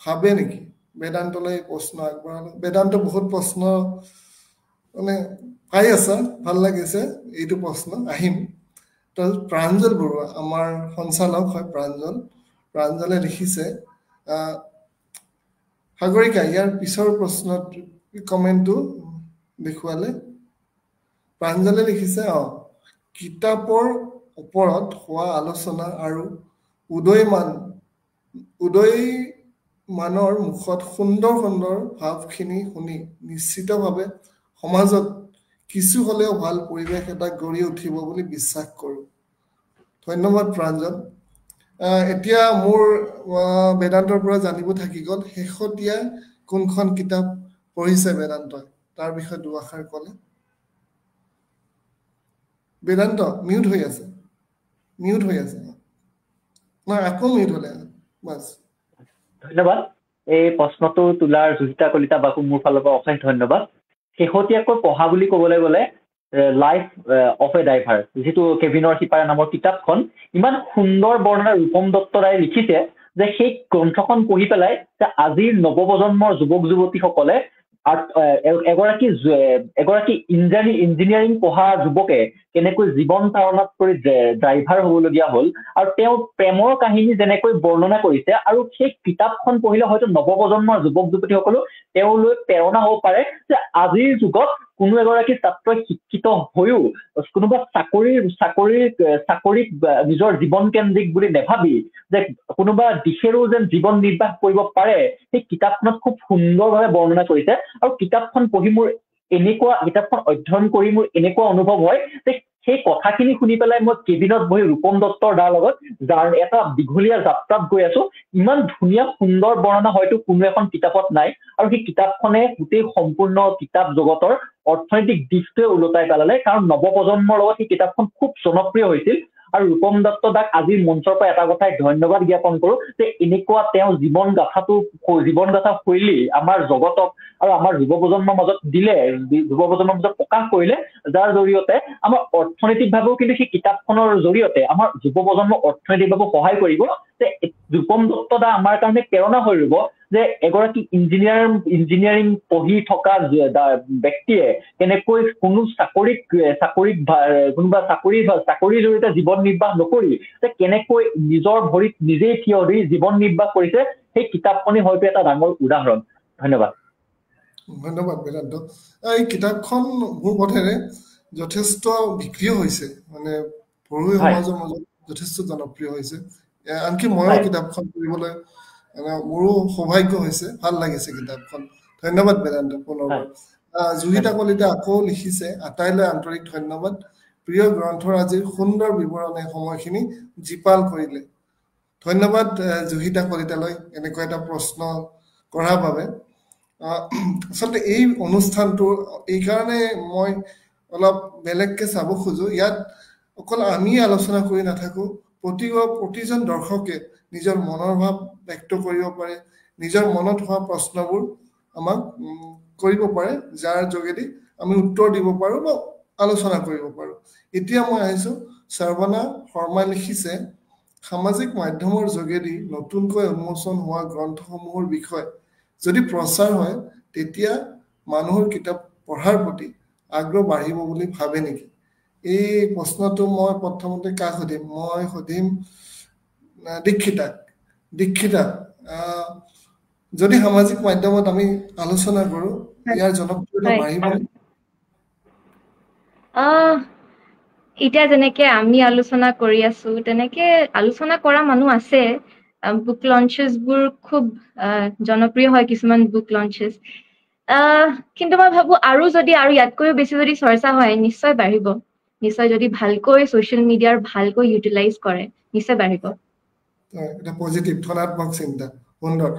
ভাবে নেকি বেদান্তলৈ প্ৰশ্ন আগবঢ়ালো বেদান্ত বহুত প্ৰশ্ন মানে পাই আছা ভাল লাগিছে এইটো প্ৰশ্ন আহিম প্ৰাঞ্জল বৰুৱা আমাৰ সঞ্চালক হয় প্ৰাঞ্জলে লিখিছে সাগৰিকা ইয়াৰ পিছৰ প্ৰশ্নত কমেণ্টটো দেখুৱালে প্ৰাঞ্জলে লিখিছে কিতাপৰ ওপৰত হোৱা আলোচনা আৰু উদয়মানৰ মুখত সুন্দৰ সুন্দৰ ভাৱখিনি শুনি নিশ্চিতভাৱে সমাজত কিছু হ'লেও ভাল পৰিৱেশ এটা গঢ়ি উঠিব বুলি বিশ্বাস কৰোঁ ধন্যবাদ প্ৰাঞ্জল এতিয়া মোৰ বেদান্তৰ পৰা জানিব থাকি গ'ল শেহতীয়া কোনখন কিতাপ পঢ়িছে বেদান্তই তাৰ বিষয়ে দুআষাৰ ক'লে বেদান্ত মিউট হৈ আছে নহয় আকৌ মিউট হ'লে বাছ ধন্যবাদ এই প্ৰশ্নটো তোলাৰ সুজিতা কলিতা বাকু মোৰ ফালৰ পৰা অশেষ ধন্যবাদ শেহতীয়াকৈ পঢ়া বুলি ক'বলৈ গ'লে লাইফ অফ এ ডাইভাৰ যিটো কেভিনৰ সিপাৰে নামৰ কিতাপখন ইমান সুন্দৰ বৰ্ণনা ৰূপম দত্ত ৰায়ে লিখিছে যে সেই গ্ৰন্থখন পঢ়ি পেলাই যে আজিৰ নৱপ্ৰজন্মৰ যুৱক যুৱতীসকলে এগৰাকী ইঞ্জিনিয়াৰিং পঢ়া যুৱকে কেনেকৈ জীৱন চালনাত কৰি ড্ৰাইভাৰ হ'বলগীয়া হ'ল আৰু তেওঁ প্ৰেমৰ কাহিনী যেনেকৈ বৰ্ণনা কৰিছে আৰু সেই কিতাপখন পঢ়িলে হয়তো নৱপ্ৰজন্মৰ যুৱক যুৱতীসকলো তেওঁলৈ প্ৰেৰণা হ'ব পাৰে যে আজিৰ যুগত কোনো এগৰাকী ছাত্ৰই শিক্ষিত হৈও কোনোবা চাকৰিক নিজৰ জীৱন কেন্দ্ৰিক বুলি নাভাবি যে কোনোবা দিশেৰো যেন জীৱন নিৰ্বাহ কৰিব পাৰে সেই কিতাপখনত খুব সুন্দৰভাৱে বৰ্ণনা কৰিছে আৰু কিতাপখন অধ্যয়ন কৰি মোৰ এনেকুৱা অনুভৱ হয় যে সেই কথাখিনি শুনি পেলাই মই কেবিনত বহি ৰূপম দত্তৰ দাৰ লগত যাৰ এটা দীঘলীয়া যাত্ৰাত গৈ আছো ইমান ধুনীয়া সুন্দৰ বৰ্ণনা হয়তো কোনো এখন কিতাপত নাই আৰু সেই কিতাপখনে গোটেই সম্পূৰ্ণ কিতাপ জগতৰ অৰ্থনৈতিক দিশটোৱে ওলটাই পেলালে কাৰণ নৱপ্ৰজন্মৰ লগত সেই কিতাপখন খুব জনপ্ৰিয় হৈছিল আৰু ৰূপম দত্ত দাক আজিৰ মঞ্চৰ পৰা এটা কথাই ধন্যবাদ জ্ঞাপন কৰো যে এনেকুৱা তেওঁ জীৱন গাথা শৈলী আমাৰ জগতক আৰু আমাৰ যুৱ প্ৰজন্মৰ মাজত প্ৰকাশ কৰিলে যাৰ জৰিয়তে আমাৰ অৰ্থনৈতিকভাৱেও কিন্তু সেই কিতাপখনৰ জৰিয়তে আমাৰ যুৱ প্ৰজন্মক অৰ্থনৈতিকভাৱে সহায় কৰিব যে ৰূপম দত্ত দা আমাৰ কাৰণে প্ৰেৰণা হৈ ৰব যে এগৰাকী ইঞ্জিনিয়াৰিং পঢ়ি থকা ব্যক্তিয়ে কেনেকৈ কোনো চাকৰিৰ জৰিয়তে জীৱন নিৰ্বাহ নকৰি যে কেনেকৈ নিজৰ ভৰিত নিজেই থিয় দি জীৱন নিৰ্বাহ কৰিছে সেই কিতাপখনেই হয়তো এটা ডাঙৰ উদাহৰণ। ধন্যবাদ। ধন্যবাদ বেদান্ত। এই কিতাপখন মোৰ বোধেৰে যথেষ্ট বিক্ৰিয় হৈছে, মানে পঢ়ুৱৈ সমাজৰ মাজত যথেষ্ট জনপ্ৰিয় হৈছে। আনকি ময়ো কিতাপখন পঢ়িবলৈ মোৰো সৌভাগ্য হৈছে, ভাল লাগিছে কিতাপখন। ধন্যবাদ বেদান্ত পুনৰবাৰ। জুহিতা কলিতা আকৌ লিখিছে, আটাইলৈ আন্তৰিক ধন্যবাদ, প্ৰিয় গ্ৰন্থৰাজিৰ সুন্দৰ বিৱৰণে সময়খিনি জীপাল কৰিলে। ধন্যবাদ জুহিতা কলিতালৈ এনেকুৱা এটা প্ৰশ্ন কৰাৰ বাবে। আচলতে এই অনুষ্ঠানটো এইকাৰণে মই অলপ বেলেগকে চাব খোজো, ইয়াত অকল আমি আলোচনা কৰি নাথাকো, প্ৰতিজন দৰ্শকে নিজৰ মনৰ ভাৱ ব্যক্ত কৰিব পাৰে, নিজৰ মনত হোৱা প্ৰশ্নবোৰ আমাক কৰিব পাৰে, যাৰ যোগেদি আমি উত্তৰ দিব পাৰো বা আলোচনা কৰিব পাৰো। এতিয়া মই আহিছো, সৰ্বনা শৰ্মাই লিখিছে, সামাজিক মাধ্যমৰ যোগেদি নতুনকৈ উন্মোচন হোৱা গ্ৰন্থসমূহৰ বিষয়ে যদি প্ৰচাৰ হয়, তেতিয়া মানুহৰ কিতাপ পঢ়াৰ প্ৰতি আগ্ৰহ বাঢ়িব বুলি ভাবে নেকি? এই প্ৰশ্নটো মই প্ৰথমতে কাক সুধিম? মই সুধিম দীক্ষিতাক। দীক্ষিতা, যদি সামাজিক মাধ্যমত আমি আলোচনা কৰো, ইয়াৰ জনপ্ৰিয়তা বাঢ়িব? এতিয়া যেনেকে আমি আলোচনা কৰি আছো, তেনেকে আলোচনা কৰা মানুহ আছে। বুক লঞ্চেছ বোৰ খুব জনপ্ৰিয় হয়, কিছুমান বুক লঞ্চেছ। কিন্তু মই ভাবো আৰু ইয়াতকৈও বেছি যদি চৰ্চা হয়, নিশ্চয় বাঢ়িব। নিশ্চয় যদি ভালকৈ ছচিয়েল মিডিয়াৰ ভালকৈ ইউটিলাইজ কৰে, নিশ্চয় বাঢ়িব। এটা পজিটিভ ধনাত্মক চিন্তা, সুন্দৰ।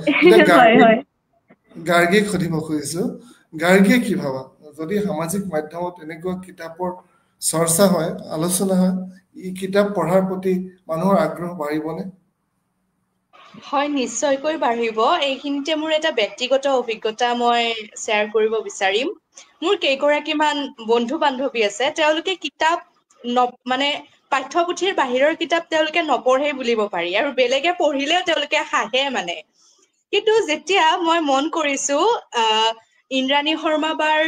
গাৰ্গীক সুধিব খুজিছো, গাৰ্গীয়ে কি ভাবা, যদি সামাজিক মাধ্যমত এনেকুৱা কিতাপৰ চৰ্চা হয়, আলোচনা হয়, ই কিতাপ পঢ়াৰ প্ৰতি মানুহৰ আগ্ৰহ বাঢ়িবনে? হয়, নিশ্চয়কৈ বাঢ়িব। এইখিনিতে মোৰ এটা ব্যক্তিগত অভিজ্ঞতা মই শ্বেয়াৰ কৰিব বিচাৰিম। মোৰ কেইগৰাকীমান বন্ধু বান্ধৱী আছে, তেওঁলোকে কিতাপ মানে পাঠ্যপুথিৰ বাহিৰৰ কিতাপ তেওঁলোকে নপঢ়ে বুলিব পাৰি, আৰু বেলেগে পঢ়িলেও তেওঁলোকে হাঁহে মানে। কিন্তু যেতিয়া মই মন কৰিছো, ইন্দ্ৰাণী শৰ্মা বাৰ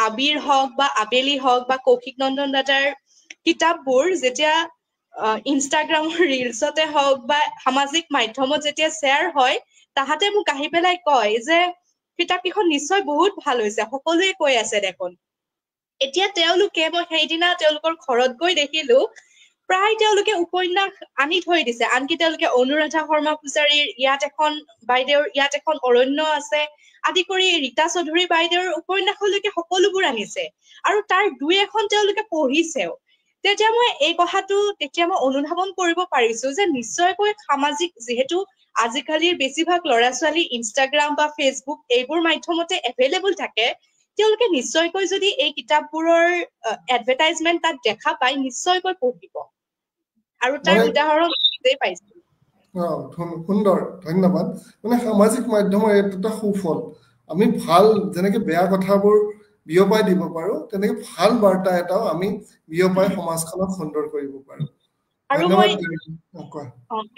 আবিৰ হওক বা আবেলি হওক বা কৌশিক নন্দন দাদাৰ কিতাপবোৰ যেতিয়া ইনষ্টাগ্ৰামৰ ৰিলছতে হওক বা সামাজিক মাধ্যমত যেতিয়া শ্বেয়াৰ হয়, তাহাঁতে মোক আহি পেলাই কয় যে কিতাপকেইখন নিশ্চয় বহুত ভাল হৈছে, সকলোৱে কৈ আছে দেখোন। এতিয়া তেওঁলোকে, মই সেইদিনা তেওঁলোকৰ ঘৰত গৈ দেখিলো, প্ৰায় তেওঁলোকে উপন্যাস আনি থৈ দিছে। আনকি তেওঁলোকে অনুৰাধা শৰ্মা পূজাৰীৰ ইয়াত এখন বাইদেউৰ ইয়াত এখন অৰণ্য আছে আদি কৰি ৰীতা চৌধুৰী বাইদেউৰ উপন্যাসলৈকে সকলোবোৰ আনিছে, আৰু তাৰ দুই এখন তেওঁলোকে পঢ়িছেও। তেতিয়া মই এই কথাটো অনুধাৱন কৰিব পাৰিছো যে নিশ্চয়কৈ সামাজিক, যিহেতু আজিকালিৰ বেছিভাগ ল'ৰা ছোৱালী ইনষ্টাগ্ৰাম বা ফেচবুক এইবোৰ মাধ্যমতে এভেইলেবল থাকে, তেওঁলোকে নিশ্চয়কৈ যদি এই কিতাপবোৰৰ এডভাৰটাইজমেন্ট তাত দেখা পায়, নিশ্চয়কৈ পঢ়িব। আৰু তাৰ উদাহৰণ পাইছো। সুন্দৰ, ধন্যবাদ। মানে সামাজিক মাধ্যমৰ এটা সুফল, আমি ভাল যেনেকে বেয়া কথাবোৰ বিয়পাই দিব পাৰো, তেনেকে ভাল বাৰ্তা এটাও আমি বিয়পাই সমাজখনক সুন্দৰ কৰিব পাৰো। আৰু মই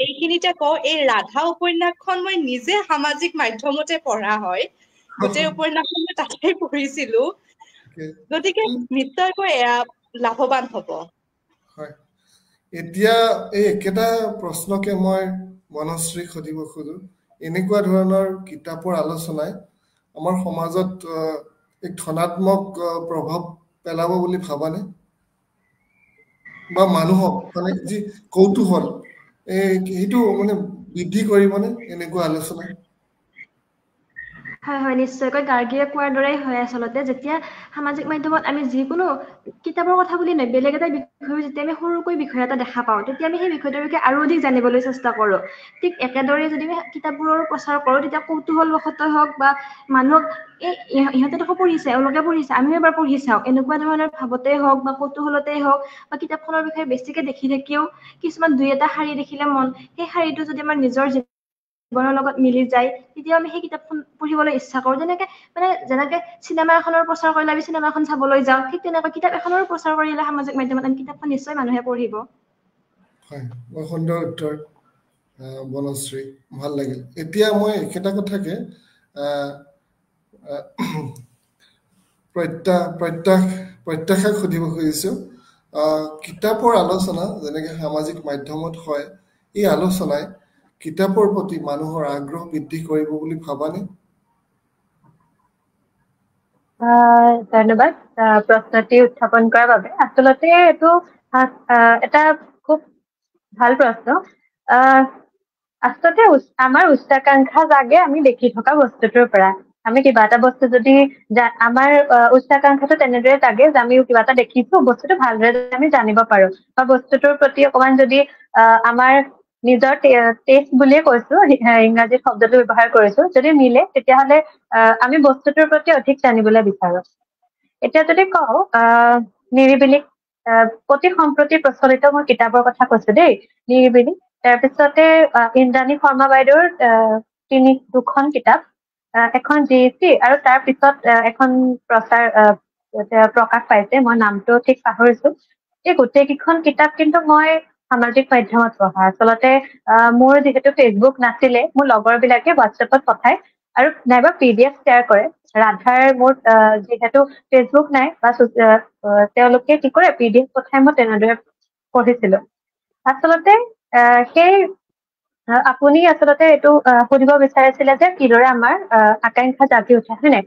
এইখিনিতে কওঁ, এই ৰাধা উপন্যাসখন মই নিজে সামাজিক মাধ্যমতে পঢ়া হয়, গোটেই উপন্যাসখন মই তাতে পঢ়িছিলো, গতিকে নিশ্চয়কৈ এয়া লাভৱান হব। হয়, এতিয়া এই একেটা প্ৰশ্নকে মই বনশ্ৰীক সুধিব খোজো, এনেকুৱা ধৰণৰ কিতাপৰ আলোচনাই আমাৰ সমাজত এক ধনাত্মক প্ৰভাৱ পেলাব বুলি ভাবানে? বা মানুহক মানে যি কৌতূহল সেইটো মানে বৃদ্ধি কৰিবনে এনেকুৱা আলোচনা? হয়, নিশ্চয়কৈ গাৰ্গীয়ে কোৱাৰ দৰেই হয়। আচলতে যেতিয়া সামাজিক মাধ্যমত আমি যিকোনো কিতাপৰ কথা বুলি নহয়, বেলেগ এটা বিষয় যেতিয়া আমি সৰুকৈ বিষয় এটা দেখা পাওঁ, তেতিয়া আমি সেই বিষয়টোৰ বিষয়ে আৰু অধিক জানিবলৈ চেষ্টা কৰো। ঠিক একেদৰে যদি আমি কিতাপবোৰৰ প্ৰচাৰ কৰো, তেতিয়া কৌতূহলবশতঃ হওক বা মানুহক ইহঁতে দেখোন পঢ়িছে, এওঁলোকে পঢ়িছে, আমিও এবাৰ পঢ়ি চাওঁ, এনেকুৱা ধৰণৰ ভাৱতেই হওক বা কৌতূহলতেই হওক বা কিতাপখনৰ বিষয়ে বেছিকে দেখি থাকিও কিছুমান দুই এটা শাৰী দেখিলে সেই শাৰীটো যদি আমাৰ নিজৰ জীৱনৰ লগত মিলি যায়, তেতিয়া আমি সেই কিতাপখন পঢ়িবলৈ ইচ্ছা কৰো। যেনেকে চিনেমা এখনৰ প্ৰচাৰ কৰিলে আমি চিনেমা এখন চাবলৈ যাওঁ, ঠিক তেনেকৈ কিতাপ এখনৰ প্ৰচাৰ কৰিলে সামাজিক মাধ্যমত আমি কিতাপখন নিশ্চয় মানুহে পঢ়িব। হয়, বৰ সুন্দৰ উত্তৰ বনশ্ৰী, ভাল লাগিল। এতিয়া মই একেটা কথাকে প্ৰত্যাশাক সুধিব খুজিছো, কিতাপৰ আলোচনা যেনেকে সামাজিক মাধ্যমত হয়, এই আলোচনাই কিতাপৰ প্ৰতি মানুহৰ আগ্ৰহ বৃদ্ধি কৰিব বুলি ভাবানে? ধন্যবাদ প্ৰশ্নটি উত্থাপন কৰাৰ বাবে। আচলতে এইটো এটা খুব ভাল প্ৰশ্ন। আচলতে আমাৰ উচ্চাকাংক্ষা জাগে আমি দেখি থকা বস্তুটোৰ পৰা। আমি কিবা এটা বস্তু যদি আমাৰ উচ্চাকাংক্ষাটো তেনেদৰে জাগে যে আমি কিবা এটা দেখিছো, বস্তুটো ভালদৰে আমি জানিব পাৰো, বা বস্তুটোৰ প্ৰতি অকমান যদি আমাৰ নিজৰ টেষ্ট বুলিয়ে কৈছো, ইংৰাজী শব্দটো ব্যৱহাৰ কৰিছো, যদি মিলে তেতিয়াহ'লে আমি বস্তুটোৰ প্ৰতি অধিক জানিবলৈ বিচাৰো। এতিয়া যদি কওঁ নিৰিবিলি, অতি সম্প্ৰতি প্ৰচলিত মই কিতাপৰ কথা কৈছো দেই, নিৰিবিলি, তাৰপিছতে ইন্দ্ৰাণী শৰ্মা বাইদেউৰ দুখন কিতাপ, এখন GEC আৰু তাৰ পিছত এখন প্ৰকাশ পাইছে, মই নামটো ঠিক পাহৰিছো। এই গোটেই কেইখন কিতাপ কিন্তু মই সামাজিক মাধ্যমত পঢ়া। আচলতে মোৰ যিহেতু ফেচবুক নাছিলে, মোৰ লগৰ বিলাকে হোৱাটছএপত পঠায় আৰু নাইবা PDF শ্বেয়াৰ কৰে। ৰাধাৰ মোৰ যিহেতু ফেচবুক নাই বা তেওঁলোকে কি কৰে PDF পঠাই, মই তেনেদৰে পঢ়িছিলো। আচলতে সেই আপুনি আচলতে এইটো সুধিব বিচাৰিছিলে যে কিদৰে আমাৰ আকাংক্ষা জাগি উঠে, হয় নাই?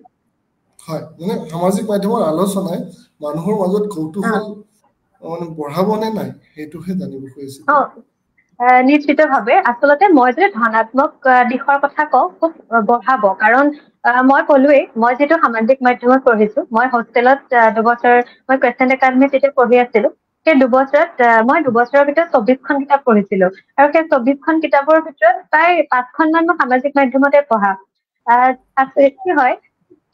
হয়, মানে সামাজিক মাধ্যমৰ আলোচনাই মানুহৰ মাজত কৌতূহল মানে বঢ়াবনে নাই, সেইটোহে জানিব খুজিছিলো। নিশ্চিতভাৱে। আচলতে মই যদি ধনাত্মক দিশৰ কথা কওঁ, খুব বঢ়াব। কাৰণ মই ক'লোৱেই, মই যিটো সামাজিক মাধ্যমত পঢ়িছো, মই হোষ্টেলত 2 বছৰ মই ক্ৰেচেণ্ট একাডেমীত যেতিয়া পঢ়ি আছিলো, সেই 2 বছৰত মই 2 বছৰৰ ভিতৰত 24খন কিতাপ পঢ়িছিলো, আৰু সেই 24খন কিতাপৰ ভিতৰত প্ৰায় 5খন মান মই সামাজিক মাধ্যমতে পঢ়া। কি হয়,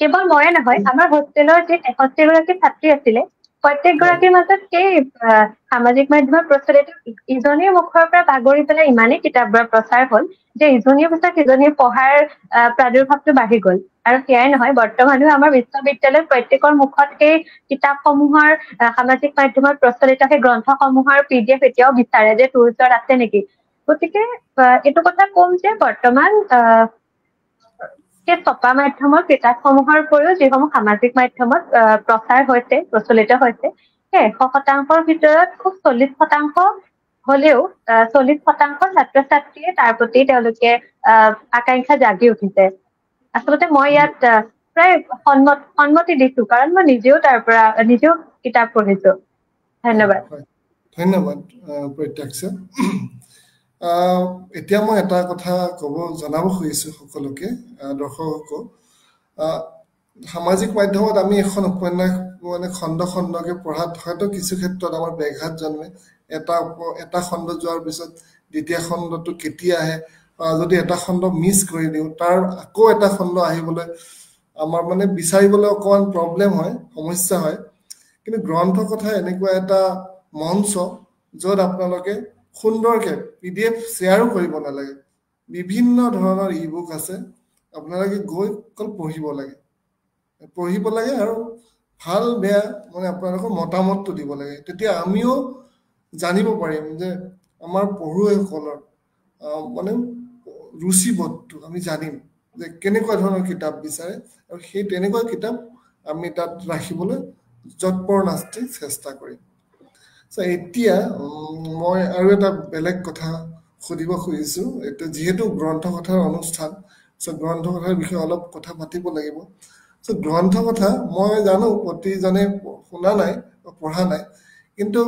কেৱল ময়ে নহয়, আমাৰ হোষ্টেলৰ যি 63 গৰাকী ছাত্ৰী আছিলে, প্ৰত্যেক গৰাকীৰ মাজত সেই সামাজিক মাধ্যমত প্ৰচলিত ইজনীৰ মুখৰ পৰা বাগৰি পেলাই ইমানেই কিতাপবোৰ প্ৰচাৰ হ'ল যে ইজনীৰ পিছত সিজনীৰ পঢ়াৰ প্ৰাদুৰ্ভাৱটো বাঢ়ি গ'ল। আৰু সেয়াই নহয়, বৰ্তমানেও আমাৰ বিশ্ববিদ্যালয়ত প্ৰত্যেকৰ মুখত সেই কিতাপসমূহৰ সামাজিক মাধ্যমত প্ৰচলিত সেই গ্ৰন্থসমূহৰ PDF এতিয়াও বিচাৰে যে তোৰ ওচৰত আছে নেকি। গতিকে এইটো কথা কম যে বৰ্তমান সেই ছপা মাধ্যমৰ কিতাপসমূহৰ উপৰিও যিসমূহ সামাজিক মাধ্যমত প্ৰচাৰ হৈছে, প্ৰচলিত হৈছে, সেই 100% ভিতৰত খুব 40% হলেও 40% ছাত্ৰ ছাত্ৰীয়ে তাৰ প্ৰতি তেওঁলোকে আকাংক্ষা জাগি উঠিছে। আচলতে মই ইয়াত প্ৰায় সন্মতি দিছো, কাৰণ মই নিজেও কিতাপ পঢ়িছো। ধন্যবাদ। ধন্যবাদ প্ৰত্যাক্ষা। এতিয়া মই এটা কথা জনাব খুজিছো সকলোকে, দৰ্শকক। সামাজিক মাধ্যমত আমি এখন উপন্যাস মানে খণ্ড খণ্ডকে পঢ়াত হয়তো কিছু ক্ষেত্ৰত আমাৰ ব্যাঘাত জন্মে। এটা খণ্ড যোৱাৰ পিছত দ্বিতীয় খণ্ডটো কেতিয়া আহে, যদি এটা খণ্ড মিছ কৰি দিওঁ, তাৰ আকৌ এটা খণ্ড আহিবলৈ আমাৰ মানে বিচাৰিবলৈ অকণমান প্ৰব্লেম হয়, সমস্যা হয়। কিন্তু গ্ৰন্থ কথা এনেকুৱা এটা মঞ্চ য'ত আপোনালোকে সুন্দৰকে PDF শ্বেয়াৰো কৰিব নালাগে, বিভিন্ন ধৰণৰ ইবুক আছে, আপোনালোকে গৈ অকল পঢ়িব লাগে আৰু ভাল বেয়া মানে আপোনালোকৰ মতামতটো দিব লাগে। তেতিয়া আমিও জানিব পাৰিম যে আমাৰ পঢ়ুৱৈসকলৰ মানে ৰুচিবোধটো আমি জানিম যে কেনেকুৱা ধৰণৰ কিতাপ বিচাৰে, আৰু সেই তেনেকুৱা কিতাপ আমি তাত ৰাখিবলৈ যৎপৰোনাস্তি চেষ্টা কৰিম। এতিয়া মই আৰু এটা বেলেগ কথা সুধিব খুজিছো। এতিয়া যিহেতু গ্ৰন্থকথাৰ অনুষ্ঠান, গ্ৰন্থকথাৰ বিষয়ে অলপ কথা পাতিব লাগিব। গ্ৰন্থ কথা মই জানো প্ৰতিজনে শুনা নাই, পঢ়া নাই, কিন্তু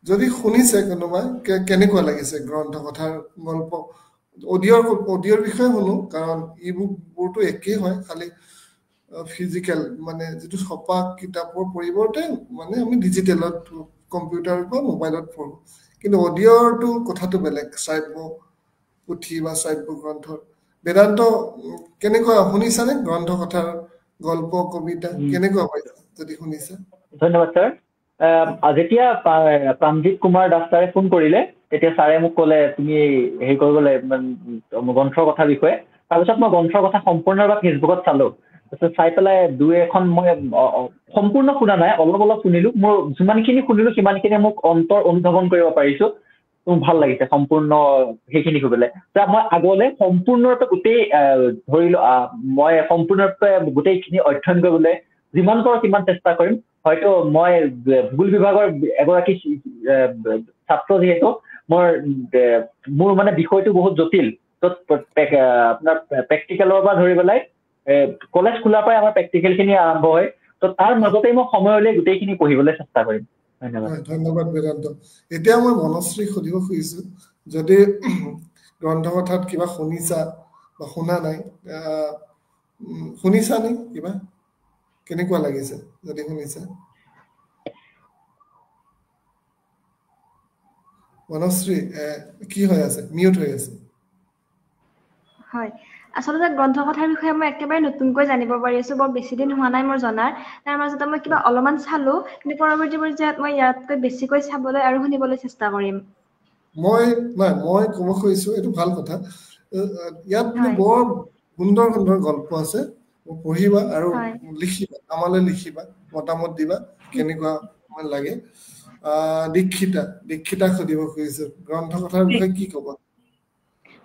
যদি শুনিছে কোনোবাই, কেনেকুৱা লাগিছে গ্ৰন্থকথাৰ গল্প? অডিঅ'ৰ বিষয়ে শুনো, কাৰণ ইবুকবোৰতো একেই হয়, খালি ফিজিকেল মানে যিটো ছপা কিতাপৰ পৰিৱৰ্তে মানে আমি ডিজিটেলত, কম্পিউটাৰ বা মোবাইলত পঢ়ো। কিন্তু অডিঅ'ৰটো কথাটো বেলেগ, শ্ৰাব্য পুথি বা শ্ৰাব্য গ্ৰন্থৰ। বেদান্ত কেনেকুৱা, শুনিছানে গ্ৰন্থকথাৰ গল্প কবিতা কেনেকুৱা পাইছা যদি শুনিছা? ধন্যবাদ ছাৰ। যেতিয়া প্ৰাণজিৎ কুমাৰ দাস ছাৰে ফোন কৰিলে, তেতিয়া ছাৰে মোক ক'লে তুমি হেৰি কৰিবলৈ গ্ৰন্থৰ কথাৰ বিষয়ে। তাৰপিছত মই গ্ৰন্থৰ কথা সম্পূৰ্ণৰূপে ফেচবুকত চালো। তাৰপিছত চাই পেলাই 2-এখন মই সম্পূৰ্ণ শুনা নাই, অলপ শুনিলো। মোৰ যিমানখিনি শুনিলো সিমানখিনি মোক অন্তৰ অনুধাৱন কৰিব পাৰিছো। মোৰ ভাল লাগিছে সম্পূৰ্ণ সেইখিনি কৰিবলৈ। মই আগলৈ সম্পূৰ্ণৰূপে গোটেই ধৰিলো মই সম্পূৰ্ণৰূপে গোটেইখিনি অধ্যয়ন কৰিবলৈ যিমান পাৰো সিমান চেষ্টা কৰিম। হয়তো মই ভূগোল বিভাগৰ এগৰাকী ছাত্ৰ যিহেতু মোৰ মানে বিষয়টো বহুত জটিল আপোনাৰ প্ৰেক্টিকেলৰ পৰা ধৰি পেলাই কলেজ খোলাৰ পৰাই আমাৰ প্ৰেক্টিকেল খিনি আৰম্ভ হয় তো তাৰ মাজতে মই সময় উলিয়াই গোটেইখিনি পঢ়িবলৈ চেষ্টা কৰিম ধন্যবাদ বেদান্ত এতিয়া মই মনশ্ৰী সুধিব খুজিছো যদি গ্ৰন্থকথাত কিবা শুনিছা বা শুনা নাই শুনিছা নে কিবা কেনেকুৱা লাগিছে যদি শুনিছা মনশ্ৰী কি হৈ আছে মিউট হৈ আছে হয় আচলতে গ্ৰন্থকথাৰ বিষয়ে মই একেবাৰে নতুনকৈ জানিব পাৰিছো বৰ বেছি দিন হোৱা নাই মোৰ জনাৰ তাৰ মাজতে মই কিবা অলপমান চালো কিন্তু পৰৱৰ্তী পৰ্যায়ত মই ইয়াতকৈ বেছিকৈ চাবলৈ আৰু শুনিবলৈ চেষ্টা কৰিম মই ক'ব খুজিছো এইটো ভাল কথা ইয়াত মানে বৰ সুন্দৰ সুন্দৰ গল্প আছে পঢ়িবা আৰু লিখিবা আমালৈ লিখিবা মতামত দিবা কেনেকুৱা লাগে দীক্ষিতা সুধিব খুজিছো গ্ৰন্থকথাৰ বিষয়ে কি ক'বা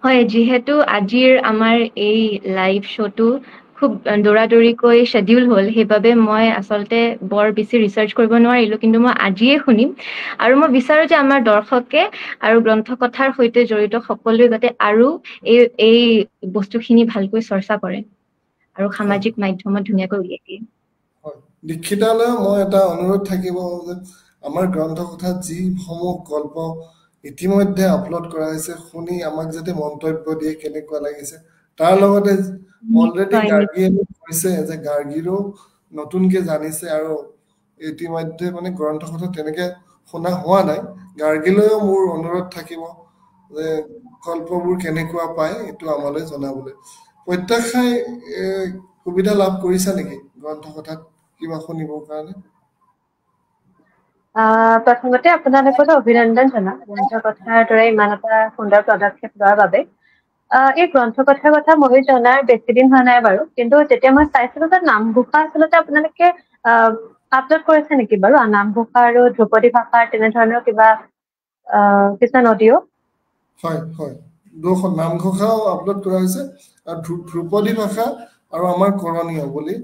হয় যিহেতু আজিৰ আমাৰ এই লাইভ শ্ব'টো খুব দৌৰাদৌৰিকৈ শেডিউল হ'ল সেইবাবে মই আচলতে বৰ বেছি ৰিচাৰ্চ কৰিব নোৱাৰিলো কিন্তু মই আজিয়ে শুনিম আৰু মই বিচাৰো যে আমাৰ দৰ্শকে আৰু গ্ৰন্থকথাৰ সৈতে জড়িত সকলোৱে যাতে আৰু এই বস্তুখিনি ভালকৈ চৰ্চা কৰে আৰু সামাজিক মাধ্যমত ধুনীয়াকৈ উলিয়াই দিয়ে দীক্ষিতালৈ মই এটা অনুৰোধ থাকিব যে আমাৰ গ্ৰন্থকথাত যিসমূহ গল্প ইতিমধ্যে আপলোড কৰা হৈছে শুনি আমাক যাতে মন্তব্য দিয়ে কেনেকুৱা লাগিছে তাৰ লগতে অলৰেডি গাৰ্গীয়ে কৈছে যে গাৰ্গীৰো নতুনকে জানিছে আৰু ইতিমধ্যে মানে গ্ৰন্থকথা তেনেকে শুনা হোৱা নাই গাৰ্গীলৈও মোৰ অনুৰোধ থাকিব যে গল্পবোৰ কেনেকুৱা পায় এইটো আমালৈ জনাবলৈ প্ৰত্যাশাই সুবিধা লাভ কৰিছা নেকি গ্ৰন্থকথাত কিবা শুনিবৰ কাৰণে প্ৰথমতে আপোনালোকলৈ অভিনন্দন জনাম গ্ৰন্থকথাৰ দৰে ইমান এটা সুন্দৰ পদক্ষেপ লোৱাৰ বাবে এই গ্ৰন্থকথাৰ কথা ময়ো জনাৰ বেছি দিন হোৱা নাই বাৰু কিন্তু যেতিয়া মই চাইছিলো তাত নামঘোষা আচলতে আপোনালোকে আপলোড কৰিছে নেকি বাৰু নামঘোষা আৰু ধ্ৰুপদী ভাষাৰ তেনেধৰণৰ কিবা কিছুমান অডিঅ' হয় দুখন নামঘোষাও আপলোড কৰা হৈছে আৰু ধ্ৰুপদী ভাষা আৰু আমাৰ কৰণীয় বুলি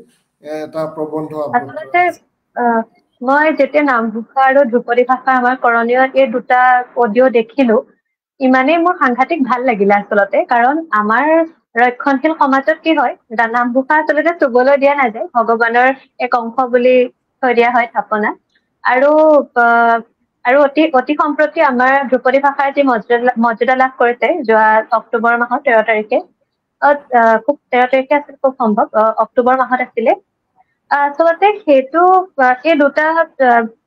এটা প্ৰবন্ধ আপলোড কৰা হৈছে মই যেতিয়া নামঘোষা আৰু ধ্ৰুপদী ভাষা আমাৰ কৰণীয় এই দুটা অডিঅ' দেখিলো ইমানেই মোৰ সাংঘাতিক ভাল লাগিলে আচলতে কাৰণ আমাৰ ৰক্ষণশীল সমাজত কি হয় নামঘোষা আচলতে চুবলৈ দিয়া নাযায় ভগৱানৰ এক অংশ বুলি থৈ দিয়া হয় থাপনা আৰু অতি সম্প্ৰতি আমাৰ ধ্ৰুপদী ভাষাৰ যি মৰ্যাদা লাভ কৰিছে যোৱা অক্টোবৰ মাহৰ 13 তাৰিখে খুব 13 তাৰিখে আছিল খুব সম্ভৱ অক্টোবৰ মাহত আছিলে আচলতে সেইটো এই দুটা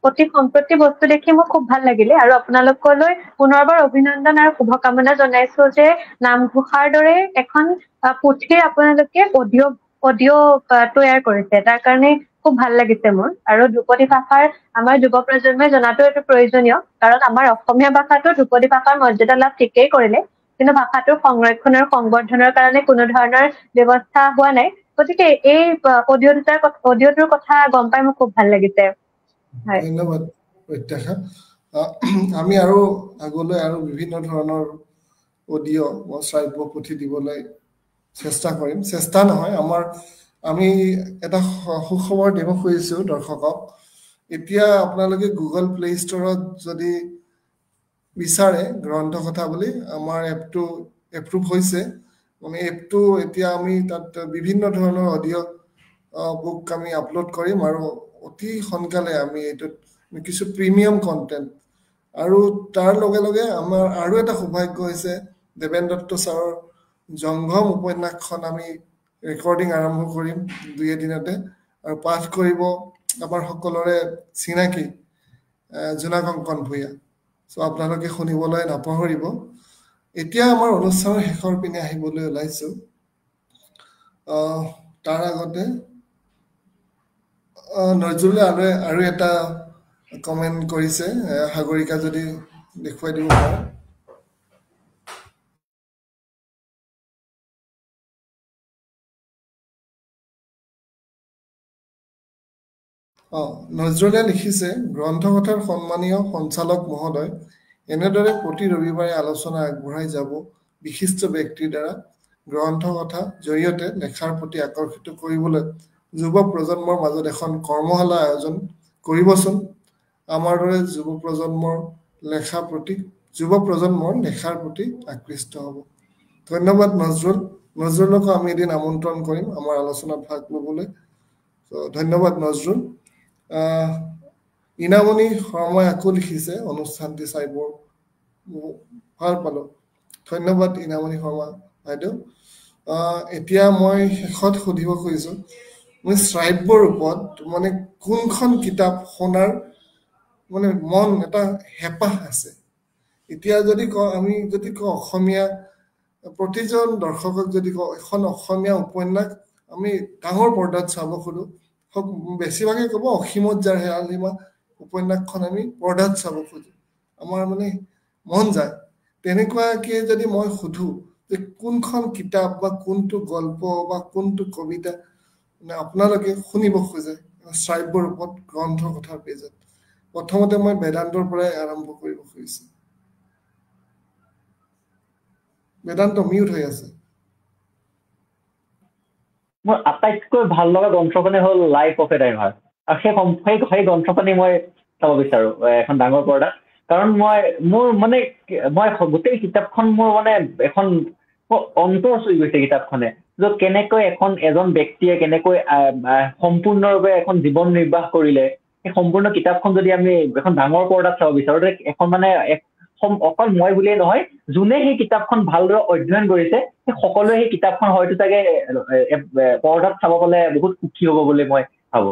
অতি সম্প্ৰতি বস্তু দেখি মোৰ খুব ভাল লাগিলে আৰু আপোনালোকলৈ পুনৰবাৰ অভিনন্দন আৰু শুভকামনা জনাইছো যে নামঘোষাৰ দৰে এখন পুথিৰ আপোনালোকে অডিঅ' তৈয়াৰ কৰিছে তাৰ কাৰণে খুব ভাল লাগিছে মোৰ আৰু ধ্ৰুপদী ভাষাৰ আমাৰ যুৱ প্ৰজন্মই জনাটো এইটো প্ৰয়োজনীয় কাৰণ আমাৰ অসমীয়া ভাষাটো ধ্ৰুপদী ভাষাৰ মৰ্যাদা লাভ ঠিকেই কৰিলে কিন্তু ভাষাটোৰ সংৰক্ষণ আৰু সংবৰ্ধনৰ কাৰণে কোনো ধৰণৰ ব্যৱস্থা হোৱা নাই গতিকে এই অডিঅ'টোৰ কথা গম পাই মোৰ খুব ভাল লাগিছে ধন্যবাদ প্ৰত্যাশা আমি আৰু আগলৈ আৰু বিভিন্ন ধৰণৰ অডিঅ' বা শ্ৰাব্য পুথি দিবলৈ চেষ্টা কৰিম চেষ্টা নহয় আমি এটা সুখবৰ দিব খুজিছো দৰ্শকক এতিয়া আপোনালোকে গুগল প্লে ষ্টৰত যদি বিচাৰে গ্ৰন্থকথা বুলি আমাৰ এপটো এপ্ৰুভ হৈছে মানে এপটো এতিয়া আমি তাত বিভিন্ন ধৰণৰ অডিঅ' বুক আমি আপলোড কৰিম আৰু অতি সোনকালে আমি এইটোত কিছু প্ৰিমিয়াম কণ্টেণ্ট আৰু তাৰ লগে লগে আমাৰ আৰু এটা সৌভাগ্য হৈছে দেৱেন দত্ত ছাৰৰ জংঘম উপন্যাসখন আমি ৰেকৰ্ডিং আৰম্ভ কৰিম 2 এদিনতে আৰু পাঠ কৰিব আমাৰ সকলোৰে চিনাকি জোনা কংকন ভূঞা চ' আপোনালোকে শুনিবলৈ নাপাহৰিব এতিয়া আমাৰ অনুষ্ঠানৰ শেষৰ পিনে আহিবলৈ ওলাইছো তাৰ আগতে নজৰুলে আৰু এটা কমেণ্ট কৰিছে সাগৰিকা যদি দেখুৱাই দিব পাৰে নজৰুলে লিখিছে গ্ৰন্থকথাৰ সন্মানীয় সঞ্চালক মহোদয় এনেদৰে প্ৰতি ৰবিবাৰে আলোচনা আগবঢ়াই যাব বিশিষ্ট ব্যক্তিৰ দ্বাৰা গ্ৰন্থকথা জৰিয়তে লেখাৰ প্ৰতি আকৰ্ষিত কৰিবলৈ যুৱ প্ৰজন্মৰ মাজত এখন কৰ্মশালা আয়োজন কৰিবচোন আমাৰ দৰে যুৱ প্ৰজন্মৰ লেখা প্ৰতি যুৱ প্ৰজন্মৰ লেখাৰ প্ৰতি আকৃষ্ট হ'ব। ধন্যবাদ নজৰুলকো আমি এদিন আমন্ত্ৰণ কৰিম আমাৰ আলোচনাত ভাগ ল'বলৈ। ধন্যবাদ নজৰুল। ইনামণি শৰ্মাই আকৌ লিখিছে অনুষ্ঠানটি চাই বৰ ভাল পালোঁ। ধন্যবাদ ইনামণি শৰ্মা বাইদেউ। এতিয়া মই শেষত সুধিব খুজিছোঁ, মই শ্ৰাব্য ৰূপত মানে কোনখন কিতাপ শুনাৰ মানে মন এটা হেঁপাহ আছে। এতিয়া যদি আমি যদি অসমীয়া প্ৰতিজন দৰ্শকক যদি এখন অসমীয়া উপন্যাস আমি ডাঙৰ পৰ্দাত চাব খোজো, বেছিভাগে ক'ব অসীমত যাৰ হেৰাল সীমা উপন্যাসখন আমি পৰ্দাত চাব খোজো, আমাৰ মানে মন যায়। তেনেকুৱাকে যদি মই সুধো যে কোনখন কিতাপ বা কোনটো গল্প বা কোনটো কবিতা মানে আপোনালোকে শুনিব খোজে শ্ৰাব্য ৰূপত গ্ৰন্থ কথাৰ পেজত, প্ৰথমতে মই বেদান্তৰ পৰাই আৰম্ভ কৰিব খুজিছো। বেদান্ত মিউট হৈ আছে। মোৰ আটাইতকৈ ভাল লগা গ্ৰন্থখনে হ'ল লাইফ অফ এ ড্ৰাইভাৰ, আৰু সেই গ্ৰন্থখনেই মই চাব বিচাৰো এখন ডাঙৰ পৰ্দাত। কাৰণ মই গোটেই কিতাপখন মোৰ মানে এখন অন্তৰ চুই গৈছে কিতাপখনে, য'ত কেনেকৈ এজন ব্যক্তিয়ে কেনেকৈ সম্পূৰ্ণৰূপে এখন জীৱন নিৰ্বাহ কৰিলে। সেই সম্পূৰ্ণ কিতাপখন যদি আমি এখন ডাঙৰ পৰ্দাত চাব বিচাৰো, এখন মানে অকল মই বুলিয়ে নহয়, যোনে সেই কিতাপখন ভালদৰে অধ্যয়ন কৰিছে সেই সকলোৱে সেই কিতাপখন হয়তো চাগে পৰ্দাত চাব পালে বহুত সুখী হ'ব বুলি মই ভাবো।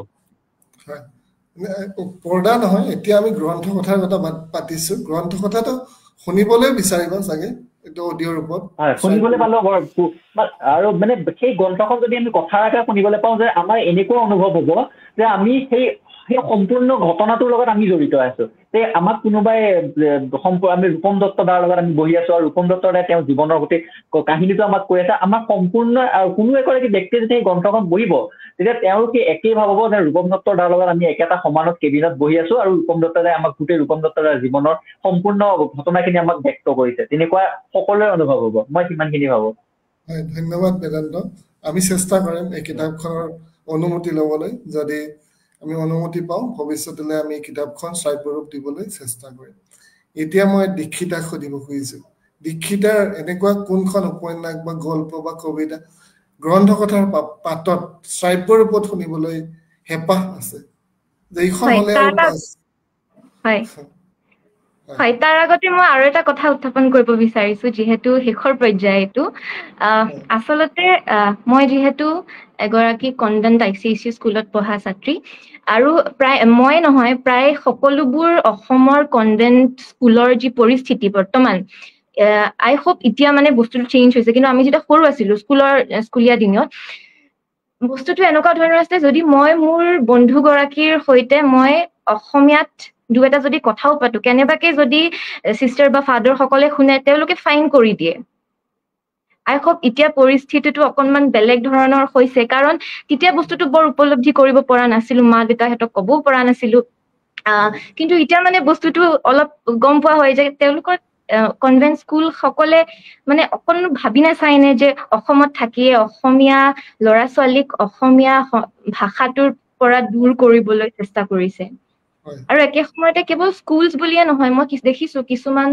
পৰ্দা নহয়, এতিয়া আমি গ্ৰন্থ কথাৰ কথা পাতিছো। গ্ৰন্থ কথাটো শুনিবলৈ বিচাৰিবা চাগে এইটো অডিঅ'ৰ ওপৰত। হয়, শুনিবলৈ পালো আৰু মানে সেই গ্ৰন্থখন যদি আমি কথাৰ আকাৰে শুনিবলৈ পাওঁ যে আমাৰ এনেকুৱা অনুভৱ হ'ব যে আমি সেই সম্পূৰ্ণ ঘটনাটোৰ লগত আমি জড়িত আছো। আমাক কোনোবাই আমি ৰূপম দত্ত দাৰ লগত আমি বহি আছো আৰু ৰূপম দত্ত দাই তেওঁৰ জীৱনৰ গোটেই কাহিনীটো আমাক কৈ আছে। আমাক সম্পূৰ্ণ কোনো এগৰাকী ব্যক্তিয়ে যদি এই গ্ৰন্থখন পঢ়িব, তেতিয়া তেওঁ সেই একেই ভাবব যে ৰূপম দত্ত দাৰ লগত আমি একেটা সমানত কেবিনত বহি আছো আৰু ৰূপম দত্ত দাই আমাক গোটেই ৰূপম দত্ত দাৰ জীৱনৰ সম্পূৰ্ণ ঘটনাখিনি আমাক ব্যক্ত কৰিছে। তেনেকুৱা সকলোৰে অনুভৱ হ'ব, মই সিমানখিনি ভাবো। হয়, ধন্যবাদ বেদান্ত। আমি চেষ্টা কৰিম এই কিতাপখনৰ অনুমতি ল'বলৈ। যদি আমি অনুমতি পাওঁ ভৱিষ্যতলৈ আমি কিতাপখন শ্ৰাব্য ৰূপ দিবলৈ চেষ্টা কৰিম। এতিয়া মই দীক্ষিতাক সুধিব খুজিছো, দীক্ষিতাৰ এনেকুৱা কোনখন উপন্যাস বা গল্প বা কবিতা গ্ৰন্থ কথাৰ পাতত শ্ৰাব্য ৰূপত শুনিবলৈ হেঁপাহ আছে যে এইখন হলে আৰু হয়, তাৰ আগতে মই আৰু এটা কথা উত্থাপন কৰিব বিচাৰিছো, যিহেতু শেষৰ পৰ্যায় এইটো। আচলতে মই যিহেতু এগৰাকী কনভেন্ট ICSE স্কুলত পঢ়া ছাত্ৰী, আৰু মই নহয় প্ৰায় সকলোবোৰ অসমৰ কনভেন্ট স্কুলৰ যি পৰিস্থিতি বৰ্তমান, আই হোপ এতিয়া মানে বস্তুটো চেঞ্জ হৈছে, কিন্তু আমি যেতিয়া সৰু আছিলো স্কুলীয়া দিনত বস্তুটো এনেকুৱা ধৰণৰ আছে, যদি মই মোৰ বন্ধু গৰাকীৰ সৈতে মই অসমীয়াত দুই এটা যদি কথাও পাতো, কেনেবাকে যদি চিষ্টাৰ বা ফাদাৰ সকলে শুনে, তেওঁলোকে ফাইন কৰি দিয়ে। আই হোপ এতিয়া পৰিস্থিতিটো অকনমান বেলেগ ধৰণৰ হৈছে, কাৰণ তেতিয়া বস্তুটো বৰ উপলব্ধি কৰিব পৰা নাছিলো, মা দেউতাহঁতক ক'বও পৰা নাছিলো। কিন্তু এতিয়া মানে বস্তুটো অলপ গম পোৱা হয় যে তেওঁলোকৰ কনভেন্ট স্কুল সকলে মানে অকনো ভাবি নাচায়নে যে অসমত থাকিয়ে অসমীয়া ল'ৰা ছোৱালীক অসমীয়া ভাষাটোৰ পৰা দূৰ কৰিবলৈ চেষ্টা কৰিছে। আৰু একে সময়তে কেৱল স্কুলছ বুলিয়ে নহয়, মই দেখিছো কিছুমান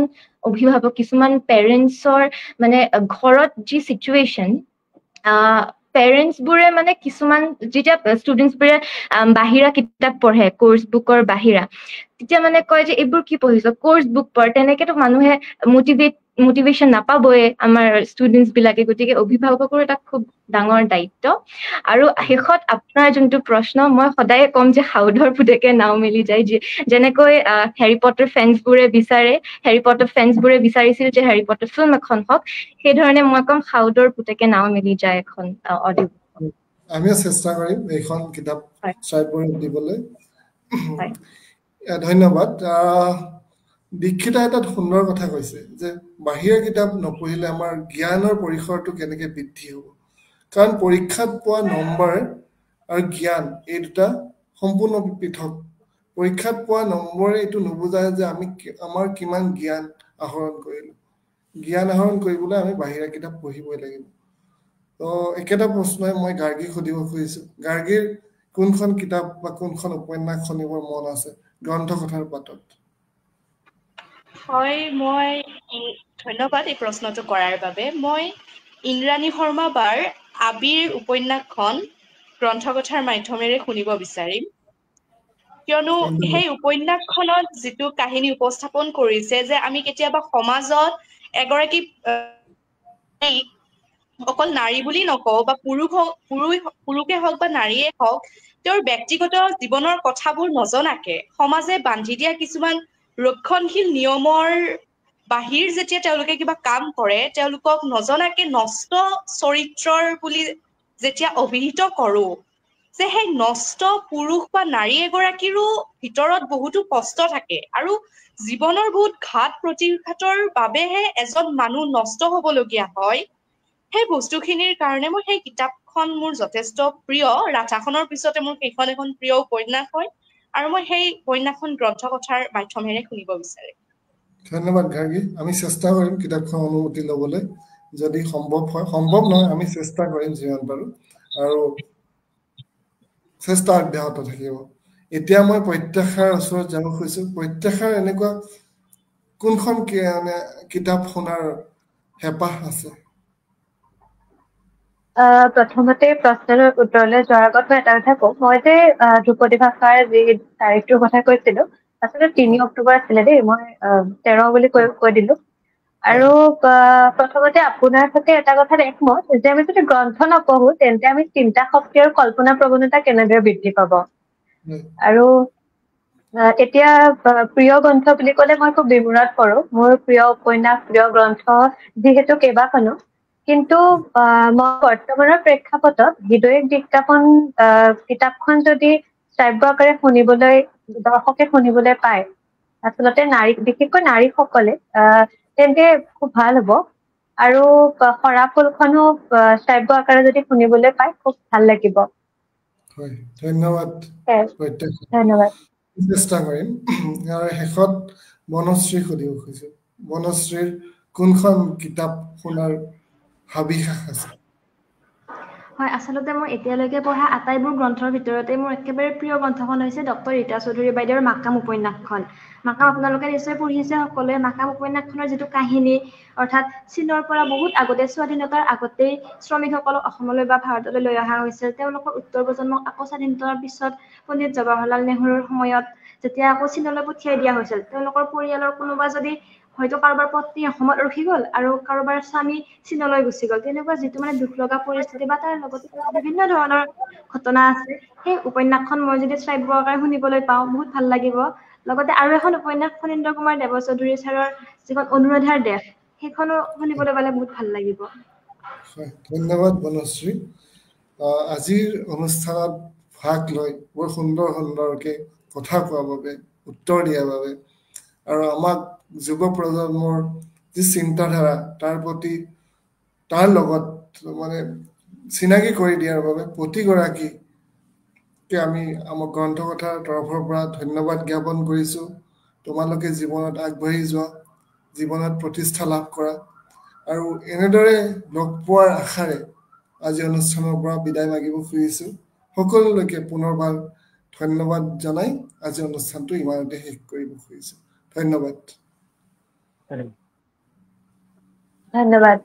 অভিভাৱক, কিছুমান পেৰেণ্টছৰ মানে ঘৰত যি চিটুৱেশ্যন, পেৰেণ্টছ বোৰে মানে কিছুমান যেতিয়া ষ্টুডেণ্টছ বোৰে বাহিৰা কিতাপ পঢ়ে, কোৰ্চ বুকৰ বাহিৰা, তেতিয়া মানে কয় যে এইবোৰ কি পঢ়িছ, কোৰ্চ বুক পঢ়। তেনেকেতো মানুহে মোটিভেশ্যন নাপাবয়ে আমাৰ ষ্টুডেণ্টছ বিলাকে। গতিকে অভিভাৱকৰো এটা খুব ডাঙৰ দায়িত্ব। আৰু শেষত আপোনাৰ যোনটো প্ৰশ্ন, মই সদায়ে ক'ম যে সাউদৰ পুতেকে নাও মেলি যায়। যেনেকৈ হেৰি পটাৰ ফেন্সবোৰে বিচাৰিছিল যে হেৰি পটাৰ ফিল্ম এখন হওক, সেই ধৰণে মই ক'ম সাউদৰ পুতেকে নাও মেলি যায় এখন অডিঅ'। আমিও চেষ্টা কৰিম এইখন কিতাপ শ্ৰাব্য ৰূপ দিবলৈ। ধন্যবাদ। দীক্ষিতা এটা সুন্দৰ কথা কৈছে যে বাহিৰা কিতাপ নপঢ়িলে আমাৰ জ্ঞানৰ পৰিসৰটো কেনেকে বৃদ্ধি হ'ব। কাৰণ পৰীক্ষাত পোৱা নম্বৰ আৰু জ্ঞান এই দুটা সম্পূৰ্ণ পৃথক। পৰীক্ষাত পোৱা নম্বৰে এইটো নুবুজায় যে আমাৰ কিমান জ্ঞান আহৰণ কৰিলো। জ্ঞান আহৰণ কৰিবলৈ আমি বাহিৰা কিতাপ পঢ়িবই লাগিব। তো একেটা প্ৰশ্নই মই গাৰ্গীক সুধিব খুজিছো, গাৰ্গীৰ কোনখন কিতাপ বা কোনখন উপন্যাস শুনিবৰ মন আছে গ্ৰন্থ কথাৰ পাতত? হয় মই ধন্যবাদ এই প্ৰশ্নটো কৰাৰ বাবে। মই ইন্দ্ৰাণী শৰ্মা বাৰ আবিৰ উপন্যাসখন গ্ৰন্থকথাৰ মাধ্যমেৰে শুনিব বিচাৰিম, কিয়নো সেই উপন্যাসখনত যিটো কাহিনী উপস্থাপন কৰিছে যে আমি কেতিয়াবা সমাজত এগৰাকী অকল নাৰী বুলি নকওঁ বা পুৰুষে হওক বা নাৰীয়ে হওক, তেওঁৰ ব্যক্তিগত জীৱনৰ কথাবোৰ নজনাকে সমাজে বান্ধি দিয়া কিছুমান ৰক্ষণশীল নিয়মৰ বাহিৰ যেতিয়া তেওঁলোকে কিবা কাম কৰে, তেওঁলোকক নজনাকে নষ্ট চৰিত্ৰৰ বুলি যেতিয়া অভিহিত কৰোঁ, যে সেই নষ্ট পুৰুষ বা নাৰী এগৰাকীৰো ভিতৰত বহুতো কষ্ট থাকে আৰু জীৱনৰ বহুত ঘাত প্ৰতিঘাতৰ বাবেহে এজন মানুহ নষ্ট হ'বলগীয়া হয়। সেই বস্তুখিনিৰ কাৰণে মই সেই কিতাপখন মোৰ যথেষ্ট প্ৰিয়। ৰাধাখনৰ পিছতে মোৰ সেইখন এখন প্ৰিয় উপন্যাস হয় আৰু মই সেই উপন্যাসখন গ্ৰন্থকথাৰ মাধ্যমেৰে শুনিব বিচাৰিম। ধন্যবাদ গাৰ্গী। আমি চেষ্টা কৰিম কিতাপখন অনুমতি ল'বলৈ, যদি সম্ভৱ হয়। সম্ভৱ নহয়, আমি চেষ্টা কৰিম যিমান পাৰোঁ, আৰু চেষ্টা অব্যাহত থাকিব। এতিয়া মই প্ৰত্যাশাৰ ওচৰত যাব খুজিছোঁ। প্ৰত্যাশাৰ এনেকুৱা কোনখন কিতাপ শুনাৰ হেঁপাহ আছে? প্ৰথমতে প্ৰশ্নৰ উত্তৰলৈ যোৱাৰ আগত মই এটা কথা কওঁ। মই যে ধ্ৰুপদী ভাষাৰ যি তাৰিখটোৰ কথা কৈছিলো, আচলতে 3 অক্টোবৰ আছিলে দেই, মই 13 বুলি কৈ দিলো। আৰু প্ৰথমতে আপোনাৰ সৈতে এটা কথাত একমত যে আমি যদি গ্ৰন্থ নপঢ়ো তেন্তে আমি চিন্তা শক্তি আৰু কল্পনা প্ৰৱণতা কেনেদৰে বৃদ্ধি পাব। আৰু এতিয়া প্ৰিয় গ্ৰন্থ বুলি ক'লে মই খুব বিমোৰত পৰো। মোৰ প্ৰিয় উপন্যাস, প্ৰিয় গ্ৰন্থ যিহেতু কেইবাখনো, কিন্তু মই বৰ্তমানৰ প্ৰেক্ষাপটত হৃদয়িক বিজ্ঞাপন কিতাপখন যদি শ্ৰাব্য আকাৰে দৰ্শকে শুনিবলৈ পায়, আচলতে বিশেষকৈ নাৰীসকলে, তেন্তে খুব ভাল হ'ব। আৰু সৰা ফুলখনো শ্ৰাব্য আকাৰে যদি শুনিবলৈ পায় খুব ভাল লাগিব। হয়, ধন্যবাদ। ধন্যবাদ। চেষ্টা কৰিম। আৰু শেষত বনশ্ৰী সুধিব খুজিছোঁ, বনশ্ৰীৰ কোনখন কিতাপ শুনাৰ হাবিয়াস আছে? হয়, আচলতে মই এতিয়ালৈকে পঢ়া আটাইবোৰ গ্ৰন্থৰ ভিতৰতে মোৰ একেবাৰে প্ৰিয় গ্ৰন্থখন হৈছে ডক্টৰ ৰীতা চৌধুৰী বাইদেউৰ মাকাম উপন্যাসখন। মাকাম আপোনালোকে নিশ্চয় পঢ়িছে সকলোৱে। মাকাম উপন্যাসখনৰ যিটো কাহিনী, অৰ্থাৎ চীনৰ পৰা বহুত আগতে, স্বাধীনতাৰ আগতেই শ্ৰমিকসকলক অসমলৈ বা ভাৰতলৈ লৈ অহা হৈছিল। তেওঁলোকৰ উত্তৰ প্ৰজন্মক আকৌ স্বাধীনতাৰ পিছত পণ্ডিত জৱাহৰলাল নেহৰুৰ সময়ত যেতিয়া আকৌ চীনলৈ পঠিয়াই দিয়া হৈছিল, তেওঁলোকৰ পৰিয়ালৰ কোনোবা যদি হয়তো কাৰোবাৰ পত্নী অসমত ৰখি গ'ল আৰু কাৰোবাৰ স্বামী চীনলৈ গুচি গ'ল, তেনেকুৱা যিটো মানে দুখ লগা পৰিস্থিতি বা তাৰ লগতে বিভিন্ন ধৰণৰ ঘটনা আছে, সেই উপন্যাসখন মই যদি শ্ৰাব্য আকাৰে শুনিবলৈ পাওঁ বহুত ভাল লাগিব। লগতে আৰু এখন উপন্যাস ফণীন্দ্ৰ কুমাৰ দেৱচৌধুৰী ছাৰৰ যিখন অনুৰাধাৰ দেশ, সেইখনো শুনিবলৈ পালে বহুত ভাল লাগিব। হয়, ধন্যবাদ বনশ্ৰী। আজিৰ অনুষ্ঠানত ভাগ লৈ বৰ সুন্দৰকৈ কথা কোৱাৰ বাবে, উত্তৰ দিয়াৰ বাবে, আৰু আমাক যুৱ প্ৰজন্মৰ যি চিন্তাধাৰা তাৰ লগত মানে চিনাকি কৰি দিয়াৰ বাবে প্ৰতিগৰাকীকে আমি আমাৰ গ্ৰন্থকথাৰ তৰফৰ পৰা ধন্যবাদ জ্ঞাপন কৰিছোঁ। তোমালোকে জীৱনত আগবাঢ়ি যোৱা, জীৱনত প্ৰতিষ্ঠা লাভ কৰা, আৰু এনেদৰে লগ পোৱাৰ আশাৰে আজি অনুষ্ঠানৰ পৰা বিদায় মাগিব খুজিছোঁ। সকলোলৈকে পুনৰবাৰ ধন্যবাদ জনাই আজি অনুষ্ঠানটো ইমানতে শেষ কৰিব খুজিছোঁ। ধন্যবাদ। ধন্যবাদ।